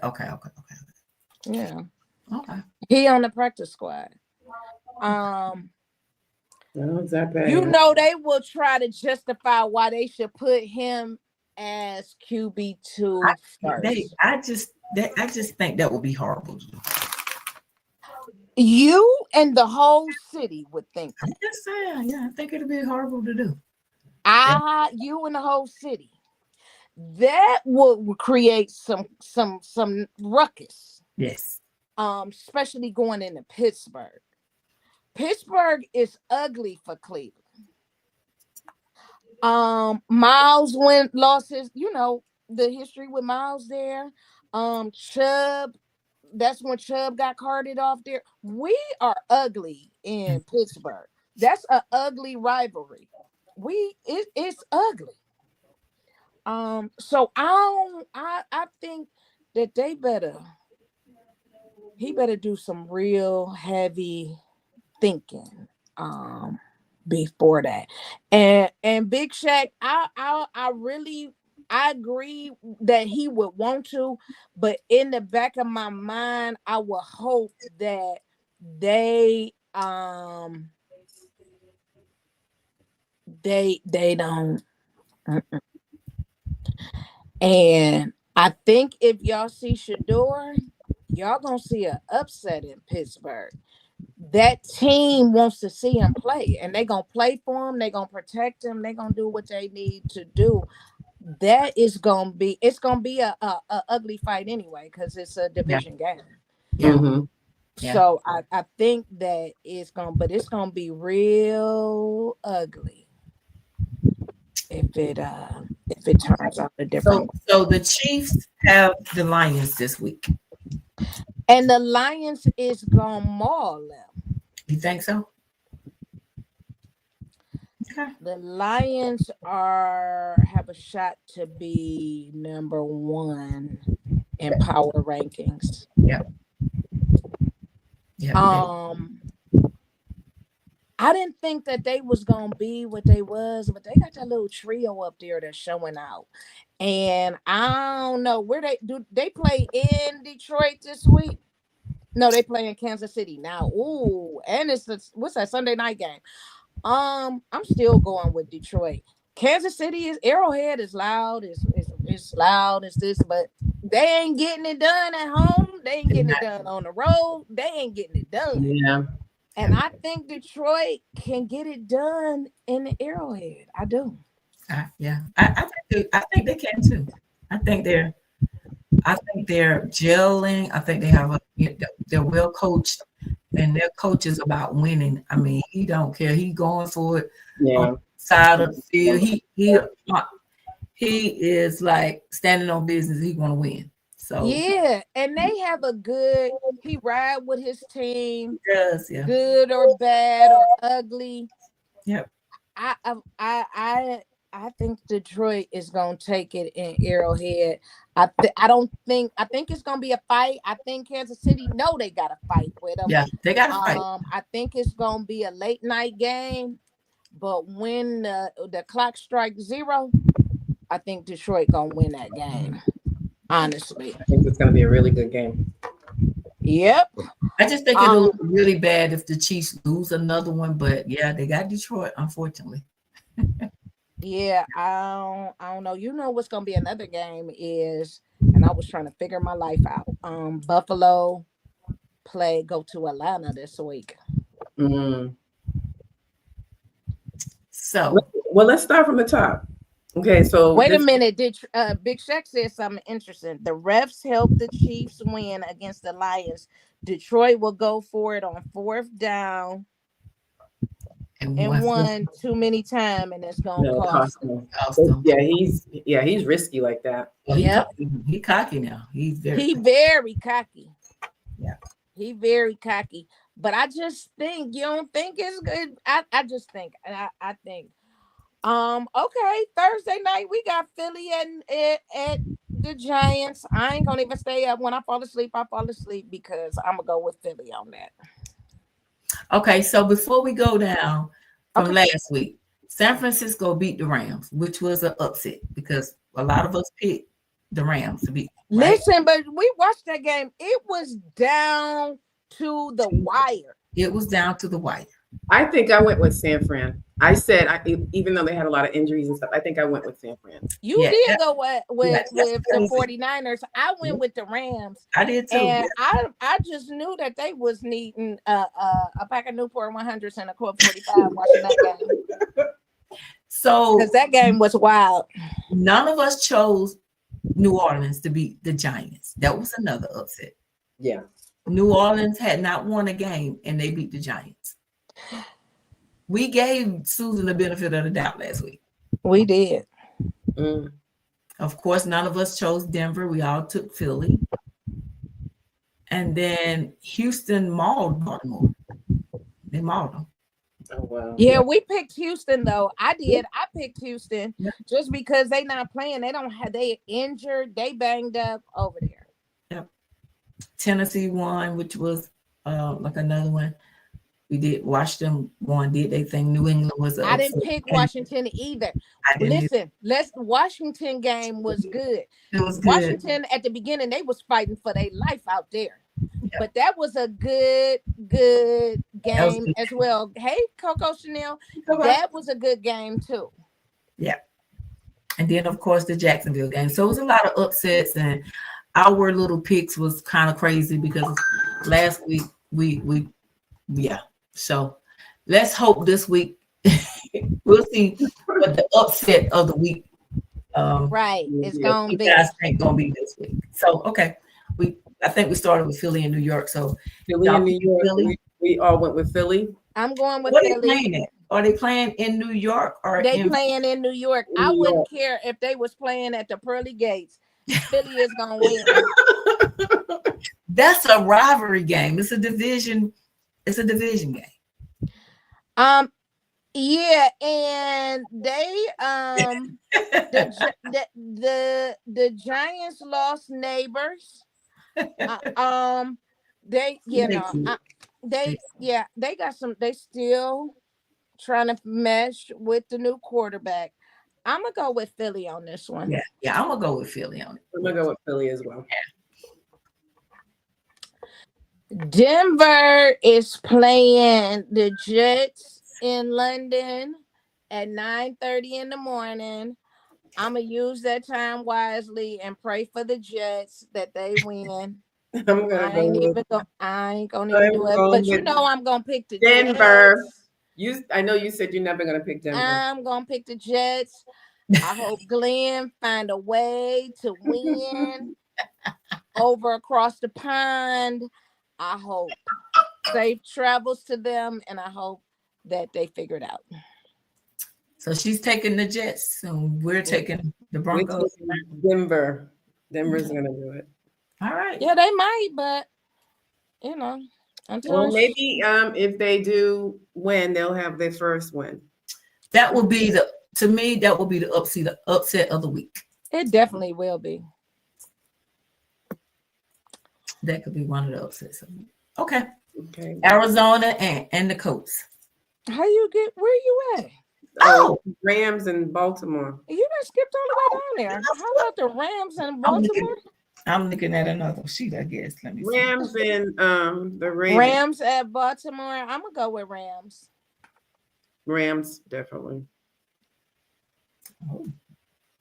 Yeah. Okay. He on the practice squad. You know they will try to justify why they should put him as QB2 first. I just think that would be horrible. You and the whole city would think that. I'm just saying, yeah, I think it'd be horrible to do. You and the whole city. That would create some ruckus. Yes. Especially going into Pittsburgh. Pittsburgh is ugly for Cleveland. Miles lost his, the history with Miles there. Chubb, that's when Chubb got carted off there. We are ugly in Pittsburgh. That's an ugly rivalry. It's ugly. So I think that he better do some real heavy thinking before that. And Big Shaq, I really agree that he would want to, but in the back of my mind, I would hope that they don't. And I think if y'all see Shador, y'all gonna see an upset in Pittsburgh. that team wants to see him play, and they're gonna play for him. They're gonna protect him. They're gonna do what they need to do. That is gonna be, it's gonna be a ugly fight anyway, because it's a Yeah. division game. Yeah. Mm-hmm. Yeah. So I think that it's gonna be real ugly if it turns out a different. So the Chiefs have the Lions this week. And the Lions is gonna maul them. You think so? Okay. The Lions have a shot to be number 1 in power rankings. Yeah. Yeah. I didn't think that they was gonna be what they was, but they got that little trio up there that's showing out. And I don't know where they play in Detroit this week. No, they play in Kansas City now. Ooh, and what's that Sunday night game? I'm still going with Detroit. Kansas City is Arrowhead is loud, it's loud, it's this, but they ain't getting it done at home. They ain't getting it done on the road. They ain't getting it done. Yeah. And I think Detroit can get it done in the Arrowhead. I do. Yeah, I think they can too. I think they're gelling. I think they're well coached, and their coach is about winning. I mean, he don't care. He going for it on the side of the field. He is like standing on business. He want to win. So yeah, and they have he ride with his team. He does, yeah. Good or bad or ugly. Yep. I think Detroit is gonna take it in Arrowhead. I think it's gonna be a fight. I think Kansas City know they got to fight with them. Yeah, they got to fight. I think it's gonna be a late night game, but when the clock strikes 0, I think Detroit gonna win that game. Honestly, I think it's gonna be a really good game. Yep. I just think it'll look really bad if the Chiefs lose another one, but yeah, they got Detroit, unfortunately. Yeah, I don't know. You know what's gonna be another game is, and I was trying to figure my life out. Buffalo go to Atlanta this week. Mm. So well, let's start from the top. Okay, so wait a minute. Did Big Shaq said something interesting? The refs helped the Chiefs win against the Lions. Detroit will go for it on 4th down and won too many times, and it's gonna cost him. Yeah, he's risky like that. Well, he cocky now. He's very cocky. Yeah, he very cocky. But I just think, you don't think it's good. I just think, and I think. Okay, Thursday night we got Philly at the Giants. I ain't gonna even stay up. When I fall asleep because I'm gonna go with Philly on that. Okay, so before we go down from last week, San Francisco beat the Rams, which was an upset because a lot of us picked the Rams to beat. Right? Listen, but we watched that game. It was down to the wire. It was down to the wire. I think I went with San Fran. I said, even though they had a lot of injuries and stuff, I think I went with San Fran. You did go with the 49ers. I went with the Rams. I did too. And I just knew that they was needing a pack of Newport 100s and a Colt 45 watching that game. So because that game was wild. None of us chose New Orleans to beat the Giants. That was another upset. Yeah. New Orleans had not won a game and they beat the Giants. We gave Susan the benefit of the doubt last week. We did. Of course, none of us chose Denver. We all took Philly. And then Houston mauled Baltimore. They mauled them. Oh, wow. Yeah, we picked Houston, though. I did. I picked Houston just because they not playing. They injured. They banged up over there. Yep. Tennessee won, which was like another one. We did Washington won, did they think New England was I didn't pick Washington either. Washington game was good. It was good. Washington at the beginning, they was fighting for their life out there. Yeah. But that was a good game as well. Hey, Coco Chanel, that was a good game too. Yeah. And then of course the Jacksonville game. So it was a lot of upsets, and our little picks was kind of crazy because last week we Yeah. So let's hope this week we'll see what the upset of the week Right. It's you gonna be. guys think gonna be this week. So okay. I think we started with Philly and New York. So Philly y'all and New pick York. Philly. We all went with Philly. I'm going with What are they Philly. playing at? Are they playing in New York or They in playing in New York. I New wouldn't York. care if they was playing at the pearly gates. Philly is gonna win. that's a rivalry game. It's a division game. Um, yeah, and they the Giants lost neighbors. Uh, they you They know did. they yeah they got some. They still trying to mesh with the new quarterback. I'm gonna go with Philly on this one. Yeah, I'm gonna go with Philly on it. I'm gonna go with Philly as well. Denver is playing the Jets in London at 9:30 in the morning. I'm gonna use that time wisely and pray for the Jets that they win. I'm gonna go with. I ain't gonna even I'm do it. going But you with know I'm gonna pick the Denver. Jets. I know you said you're never gonna pick Denver. I'm gonna pick the Jets. I hope Glenn find a way to win over across the pond. I hope safe travels to them, and I hope that they figure it out. So she's taking the Jets, and we're taking the We're Broncos. taking Denver. Denver's gonna do it. All right. Yeah, they might, but you know, until Well, maybe if they do win, they'll have their first win. That will be to me, that will be the upset of the week. it definitely will be. That could be one of the upsets of the week. Okay. Okay. Arizona and the Colts. How you get where you at? Oh, Rams and Baltimore. You done skipped all the way down there. How about the Rams and Baltimore? I'm looking at another sheet, I guess. Let me see. Rams and the Ravens. Rams at Baltimore. I'm gonna go with Rams. Rams, definitely. Oh,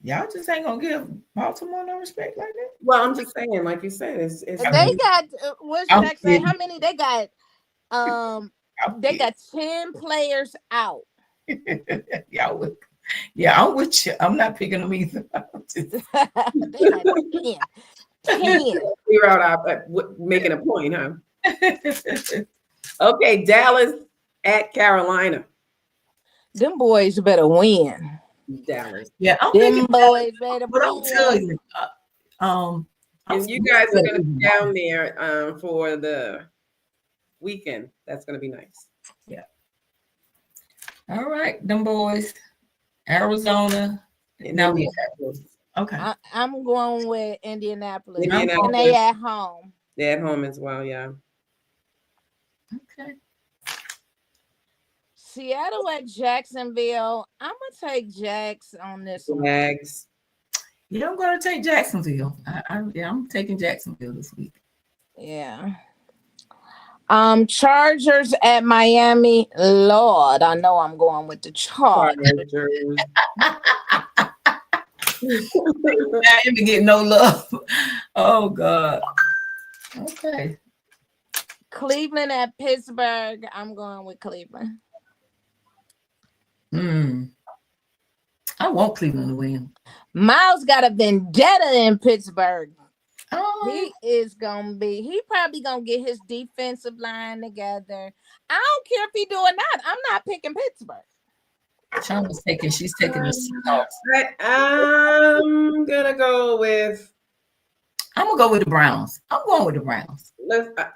y'all just ain't gonna give Baltimore no respect like that. Well, I'm just saying, like you said, it's They got what's I'm Jack say? kidding. How many they got? They got 10 players out. Y'all would, yeah, I'm with you. I'm not picking them either. They got 10. 10. You're out making a point, huh? Okay, Dallas at Carolina. Them boys better win. Dallas. Yeah, I'm Them thinking boys better but I'll tell win. you, And you guys are going to be down there for the weekend. That's going to be nice. Yeah. All right, them boys. Arizona. Now we okay. I'm going with Indianapolis. Indianapolis. And they at home. They're at home as well, yeah. Okay. Seattle at Jacksonville. I'm gonna take Jax on this one. Jags. Yeah, I'm gonna take Jacksonville. I'm taking Jacksonville this week. Yeah. Chargers at Miami. Lord, I know I'm going with the Chargers. Miami get no love. Oh God. Okay. Cleveland at Pittsburgh. I'm going with Cleveland. I want Cleveland to win. Miles got a vendetta in Pittsburgh. Oh. He's probably gonna get his defensive line together. I don't care if he do or not. I'm not picking Pittsburgh. She's taking the Seahawks. I'm gonna go with the Browns. I'm going with the Browns.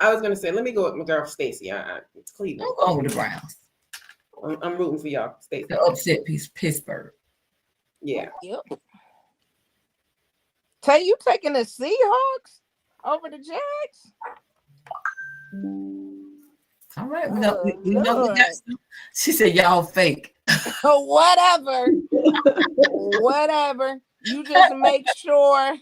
I was gonna say, let me go with my girl Stacy. It's Cleveland. I'm going with the Browns. I'm rooting for y'all, Stacy. The upset piece, Pittsburgh. Yeah. Yep. Tell you taking the Seahawks over the Jags? All right, we got some. She said y'all fake. Whatever. Whatever. You just make sure.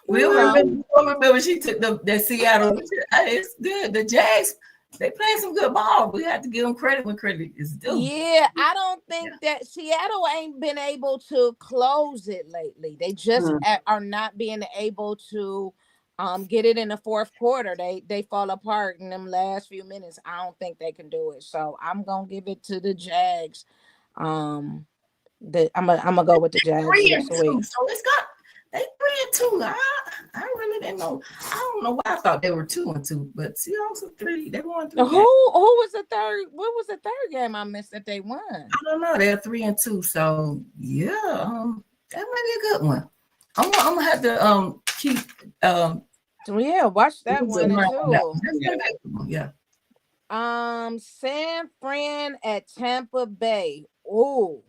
We remember she took that Seattle. It's good. The Jags, they playing some good ball. We have to give them credit when credit is due. Yeah, I don't think that Seattle ain't been able to close it lately. They just are not being able to get it in the fourth quarter. They fall apart in them last few minutes. I don't think they can do it. So I'm gonna give it to the Jags. I'm gonna go with the Jags Three this and week. two. So it's got they 3-2. I really didn't know. I don't know why I thought they were 2-2, but Seahawks are 3. They won 3 Who games. was the third? What was the third game I missed that they won? I don't know. They're 3-2. So yeah, that might be a good one. I'm gonna have to keep So yeah, watch that one too. Yeah. San Fran at Tampa Bay. Oh,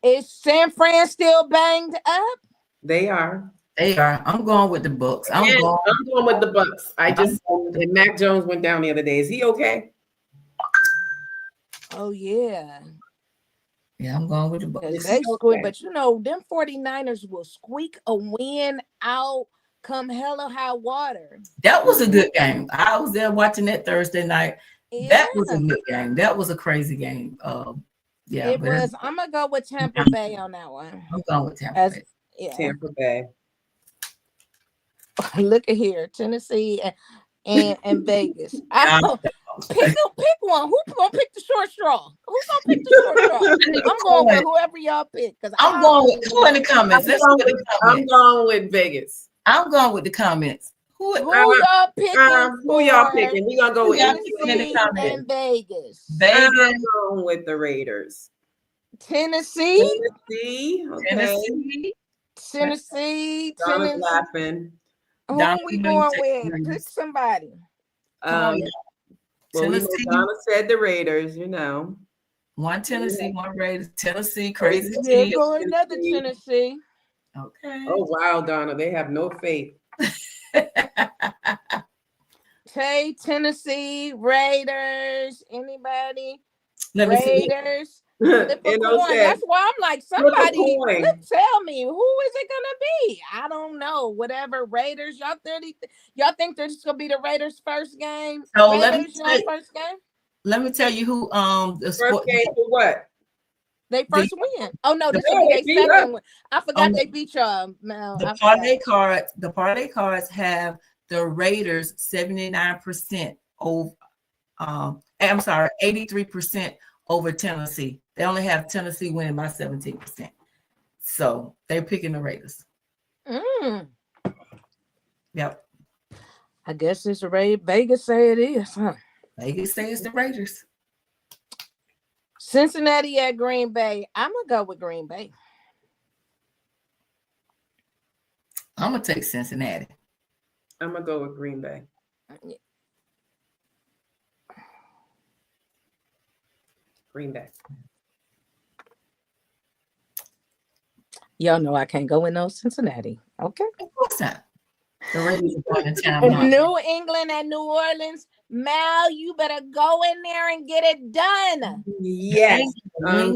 is San Fran still banged up? They are. They are. I'm going with the Bucks. I'm going with the Bucks. And Mac Jones went down the other day. Is he okay? Oh yeah. Yeah, I'm going with the Bucks. They squeak, but you know, them 49ers will squeak a win out come hell or high water. That was a good game. I was there watching that Thursday night. Yeah. That was a good game. That was a crazy game. Yeah, it was. I'm gonna go with Tampa Bay on that one. I'm going with Tampa Bay. Yeah. Tampa Bay. Look at here, Tennessee and Vegas. Pick one. Who's gonna pick the short straw? Who's gonna pick the short straw? I'm going with whoever y'all pick. I'm going with who in the comments. I'm going with Vegas. I'm going with the comments. Who y'all picking? Who y'all picking? We gonna go with Tennessee and Vegas. I'm going with the Raiders. Tennessee. Okay. Tennessee. Donna's laughing. Who are we going with? Pick somebody. Well, Donna said the Raiders, you know. One Tennessee, one Raiders. Tennessee, crazy. Yeah, go another Tennessee. Okay. Oh wow, Donna, they have no faith. Tennessee, Raiders. Anybody? Let me Raiders. See. Flip a coin. That's why I'm like, somebody tell me, who is it gonna be? I don't know. Whatever. Raiders. Y'all think they're just gonna be the Raiders' first game? So First game. Let me tell you who the first game for what? They first win. Oh no, this will be their second win. I forgot they beat y'all. The parlay cards have the Raiders 79% over. I'm sorry, 83% over Tennessee. They only have Tennessee winning by 17%. So they're picking the Raiders. Yep. I guess it's Vegas say it is, huh? Vegas says the Raiders. Cincinnati at Green Bay. I'm gonna go with Green Bay. I'm gonna take Cincinnati. I'm gonna go with Green Bay. Green Bay. Y'all know I can't go with no Cincinnati. Okay. Of course not. The Raiders are going to town. New England and New Orleans. Mal, you better go in there and get it done. Yes. 5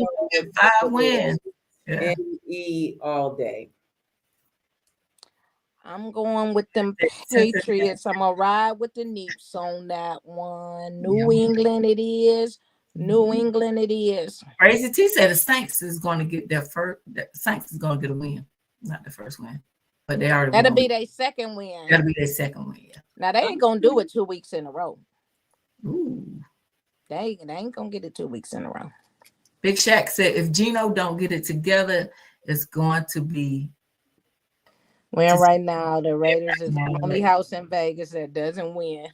wins. Yeah. NE all day. I'm going with them Patriots. I'm going to ride with the Neeps on that one. New England it is. New England it is. Crazy T said the Saints is going to get their first. The Saints is going to get a win, not the first win, but they already. That'll be their second win. That'll be their second win. Yeah. Now they ain't gonna do it 2 weeks in a row. Ooh. They ain't gonna get it 2 weeks in a row. Big Shaq said if Gino don't get it together, it's going to be. Well, right now the Raiders is the only house in Vegas that doesn't win.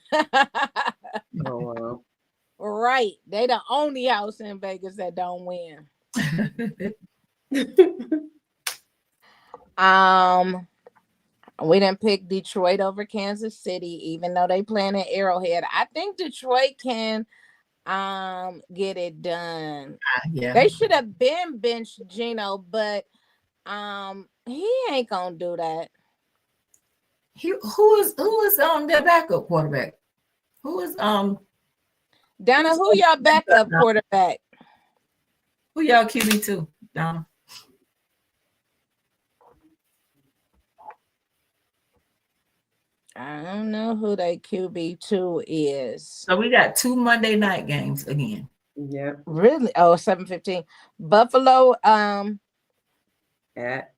Oh wow. Right. They the only house in Vegas that don't win. We didn't pick Detroit over Kansas City, even though they playing at Arrowhead. I think Detroit can get it done. Yeah. They should have been benched Gino, but he ain't gonna do that. Who is their backup quarterback? Who is Donna, who y'all backup quarterback? Who y'all QB2, Donna? I don't know who they QB2 is. So we got 2 Monday night games again. Yeah. Really? Oh, 7:15. Buffalo at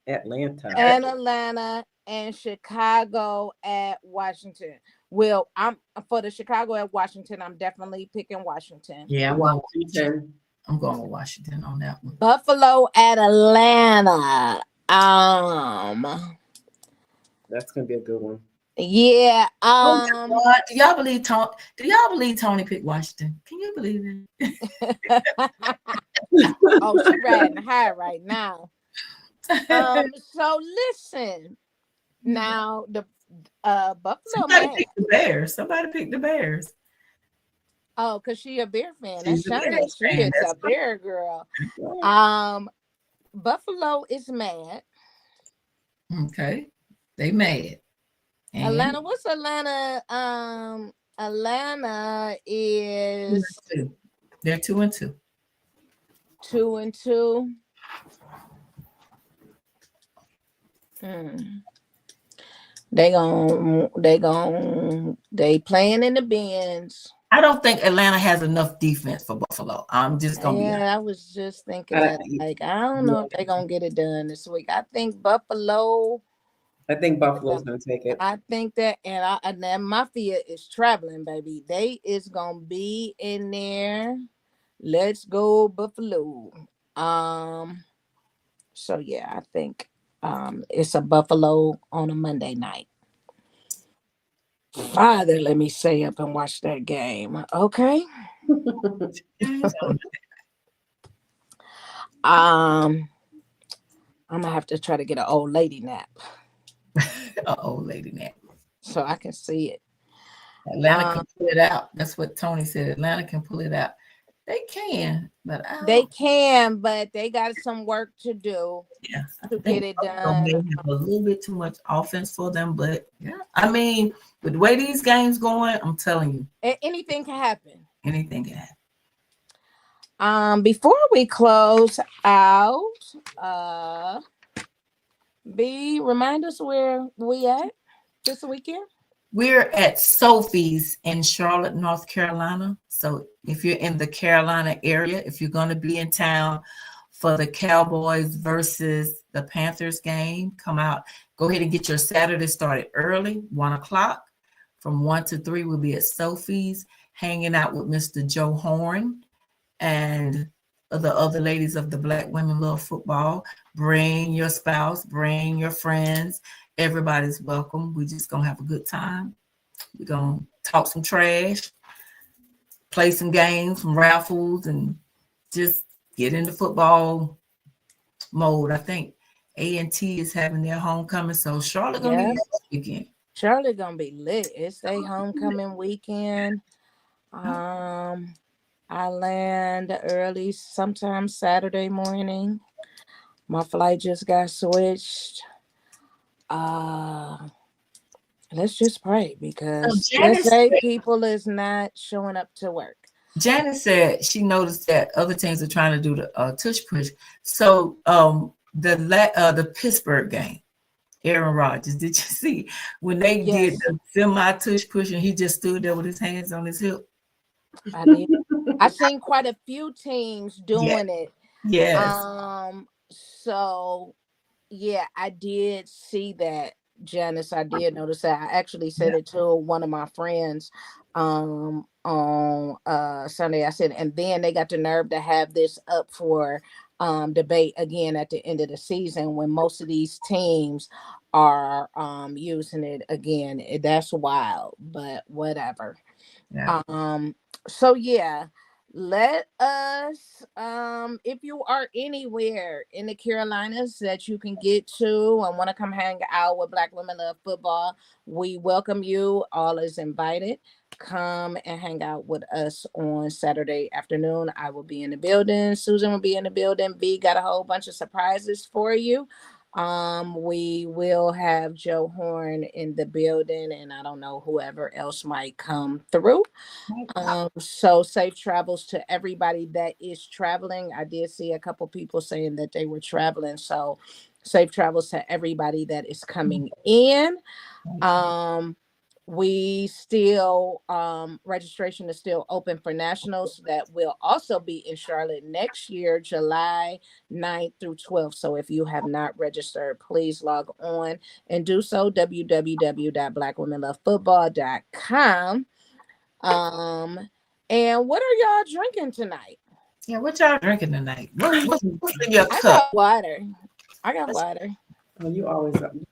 Atlanta. And Atlanta. and Chicago at Washington. Well, I'm for the Chicago at Washington. I'm definitely picking Washington. Yeah, Washington. I'm going with Washington on that one. Buffalo at Atlanta. Um, That's gonna be a good one. yeah. Oh my God. Do y'all believe Tony? Do y'all believe Tony picked Washington? Can you believe Oh, she riding high right now. it? So listen. Now the Buffalo Somebody man. picked the Bears. Somebody picked the Bears. Oh, because she a Bear fan. That's She's a Shani. Bears She fan. is a That's Bear girl. right. Um, Buffalo is mad. Okay. They mad. And Atlanta, what's Atlanta? Atlanta two is and two. They're 2-2. 2-2. Hmm. They playing in the bins. I don't think Atlanta has enough defense for Buffalo. I'm just gonna be honest. Yeah, I was just thinking I, that. Like, I don't know yeah, if they're gonna get it done this week. I think Buffalo. I think Buffalo's gonna take it. I think that, and then Mafia is traveling, baby. They is gonna be in there. Let's go Buffalo. Um. So yeah, I think it's a Buffalo on a Monday night. Father, let me stay up and watch that game. Okay. Um, I'm gonna have to try to get an old lady nap Old lady now. so I can see it. Atlanta Um, can pull it out. That's what Tony said. Atlanta can pull it out. They can, but I they don't. can, but they got some work to do Yeah, I to get think it Buffalo may done. have a little bit too much offense for them, but yeah, I mean, with the way these games going, I'm telling you, Anything can happen. anything can happen. Before we close out, uh, B, remind us where we at this weekend. We're at Sophie's in Charlotte, North Carolina. So if you're in the Carolina area, if you're going to be in town for the Cowboys versus the Panthers game, come out. Go ahead and get your Saturday started early, 1 o'clock. From 1 to 3, we'll be at Sophie's hanging out with Mr. Joe Horn and the other ladies of the Black Women Love Football. Bring your spouse, bring your friends. Everybody's welcome. We're just gonna have a good time. We're gonna talk some trash, play some games, some raffles, and just get into football mode. I think A&T is having their homecoming, so Charlotte gonna be Yeah, lit this weekend. Charlotte gonna be lit. It's their homecoming weekend. Um, I land early, sometime Saturday morning. My flight just got switched. Uh, let's just pray So because USA people is not showing up to work. Janice said she noticed that other teams are trying to do the tush push. So the Pittsburgh game, Aaron Rodgers, did you see when they did Yes, the semi tush push and he just stood there with his hands on his hip? I did. I seen quite a few teams Yeah. doing it. Yes. So yeah, I did see that, Janice. I did notice that. I actually Yeah. said it to one of my friends on Sunday. I said, and then they got the nerve to have this up for debate again at the end of the season when most of these teams are using it again. That's wild, but whatever. Yeah. Um, so yeah, let us if you are anywhere in the Carolinas that you can get to and want to come hang out with Black Women Love Football, we welcome you. All is invited. Come and hang out with us on Saturday afternoon. I will be in the building. Susan will be in the building. B got a whole bunch of surprises for you. We will have Joe Horn in the building, and I don't know whoever else might come through. So safe travels to everybody that is traveling. I did see a couple people saying that they were traveling, so safe travels to everybody that is coming in. Um, We still registration is still open for nationals that will also be in Charlotte next year, July 9th through 12th. So if you have not registered, please log on and do so, www.blackwomenlovefootball.com. And what are y'all drinking tonight? Yeah, what y'all drinking tonight? What's in your I cup? got water. I got water. Oh, you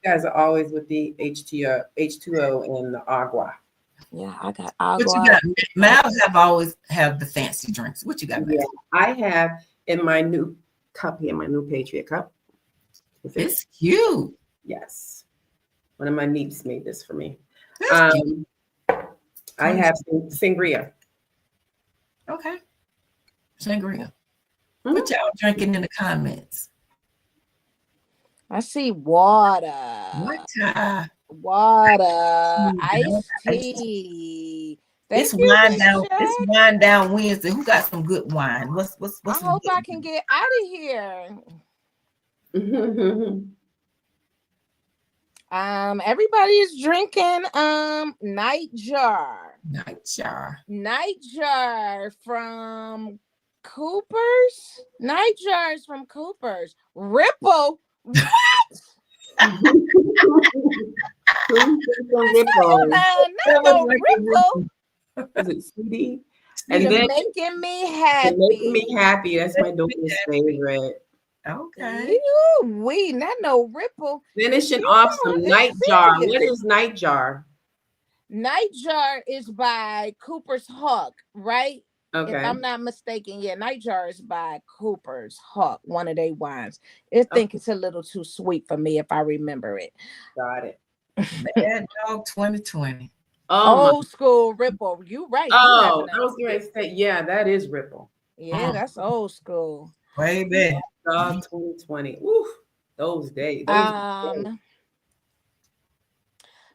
guys are always with the H2O and the agua. Yeah, I got What you agua. got? Mal have always have the fancy drinks. What you got, Mal? Yeah, I have in my new cup here, my new Patriot cup. It's cute. Yes, one of my niece made this for me. That's cute. I have sangria. Okay. Sangria. Mhm. What y'all drinking in the comments? I see water. What? Water, iced tea. It's Thank you, wine Big down. It's Shaq. wine down Wednesday. Who got some good wine? I What's some hope good I wine? can get out of here. Everybody is drinking night jar. Night jar. Night jar from Cooper's. Night jars from Cooper's. Ripple. What? Hold on, That not was no like Ripple. is it sweetie? And You're then making me it making me happy. happy. That's my daughter's favorite. Okay. You not no Ripple. Finishing You off know some it's Nightjar. What serious. is Nightjar? Nightjar is by Cooper's Hawk, right? If Okay. I'm not mistaken, yeah, Nightjar is by Cooper's Hawk, one of their wines. I Okay. think it's a little too sweet for me if I remember it. Got it. Bad Dog 2020. Oh my. Old school Ripple. You right. You having Oh, I a was going to say, yeah, that is Ripple. yeah, that's old school. Way back. Dog 2020. Oof. Those days. Those days. Um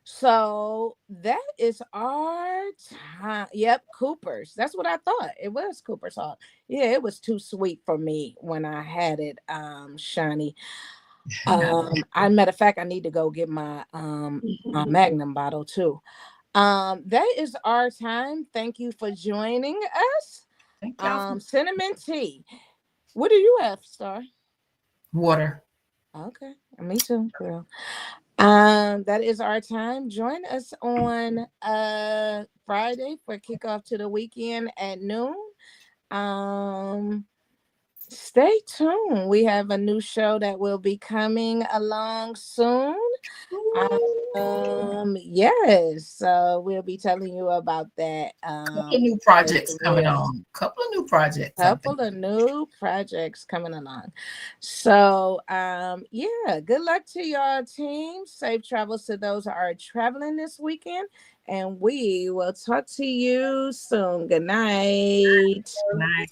So that is our time. Yep, Cooper's. That's what I thought. It was Cooper's Hawk. Yeah, it was too sweet for me when I had it, Shiny. I matter of fact, I need to go get my Magnum bottle too. That is our time. Thank you for joining us. Thank y'all for Cinnamon tea. What do you have, Star? water. Okay, me too, girl. That is our time. Join us on Friday for kickoff to the weekend at noon. Um Stay tuned. We have a new show that will be coming along soon. Yes, so we'll be telling you about that. Couple of new projects coming on. Couple of new projects, I think. Couple of new projects coming along. So yeah, good luck to your team. Safe travels to those who are traveling this weekend. And we will talk to you soon. Good night. Nice. Good night.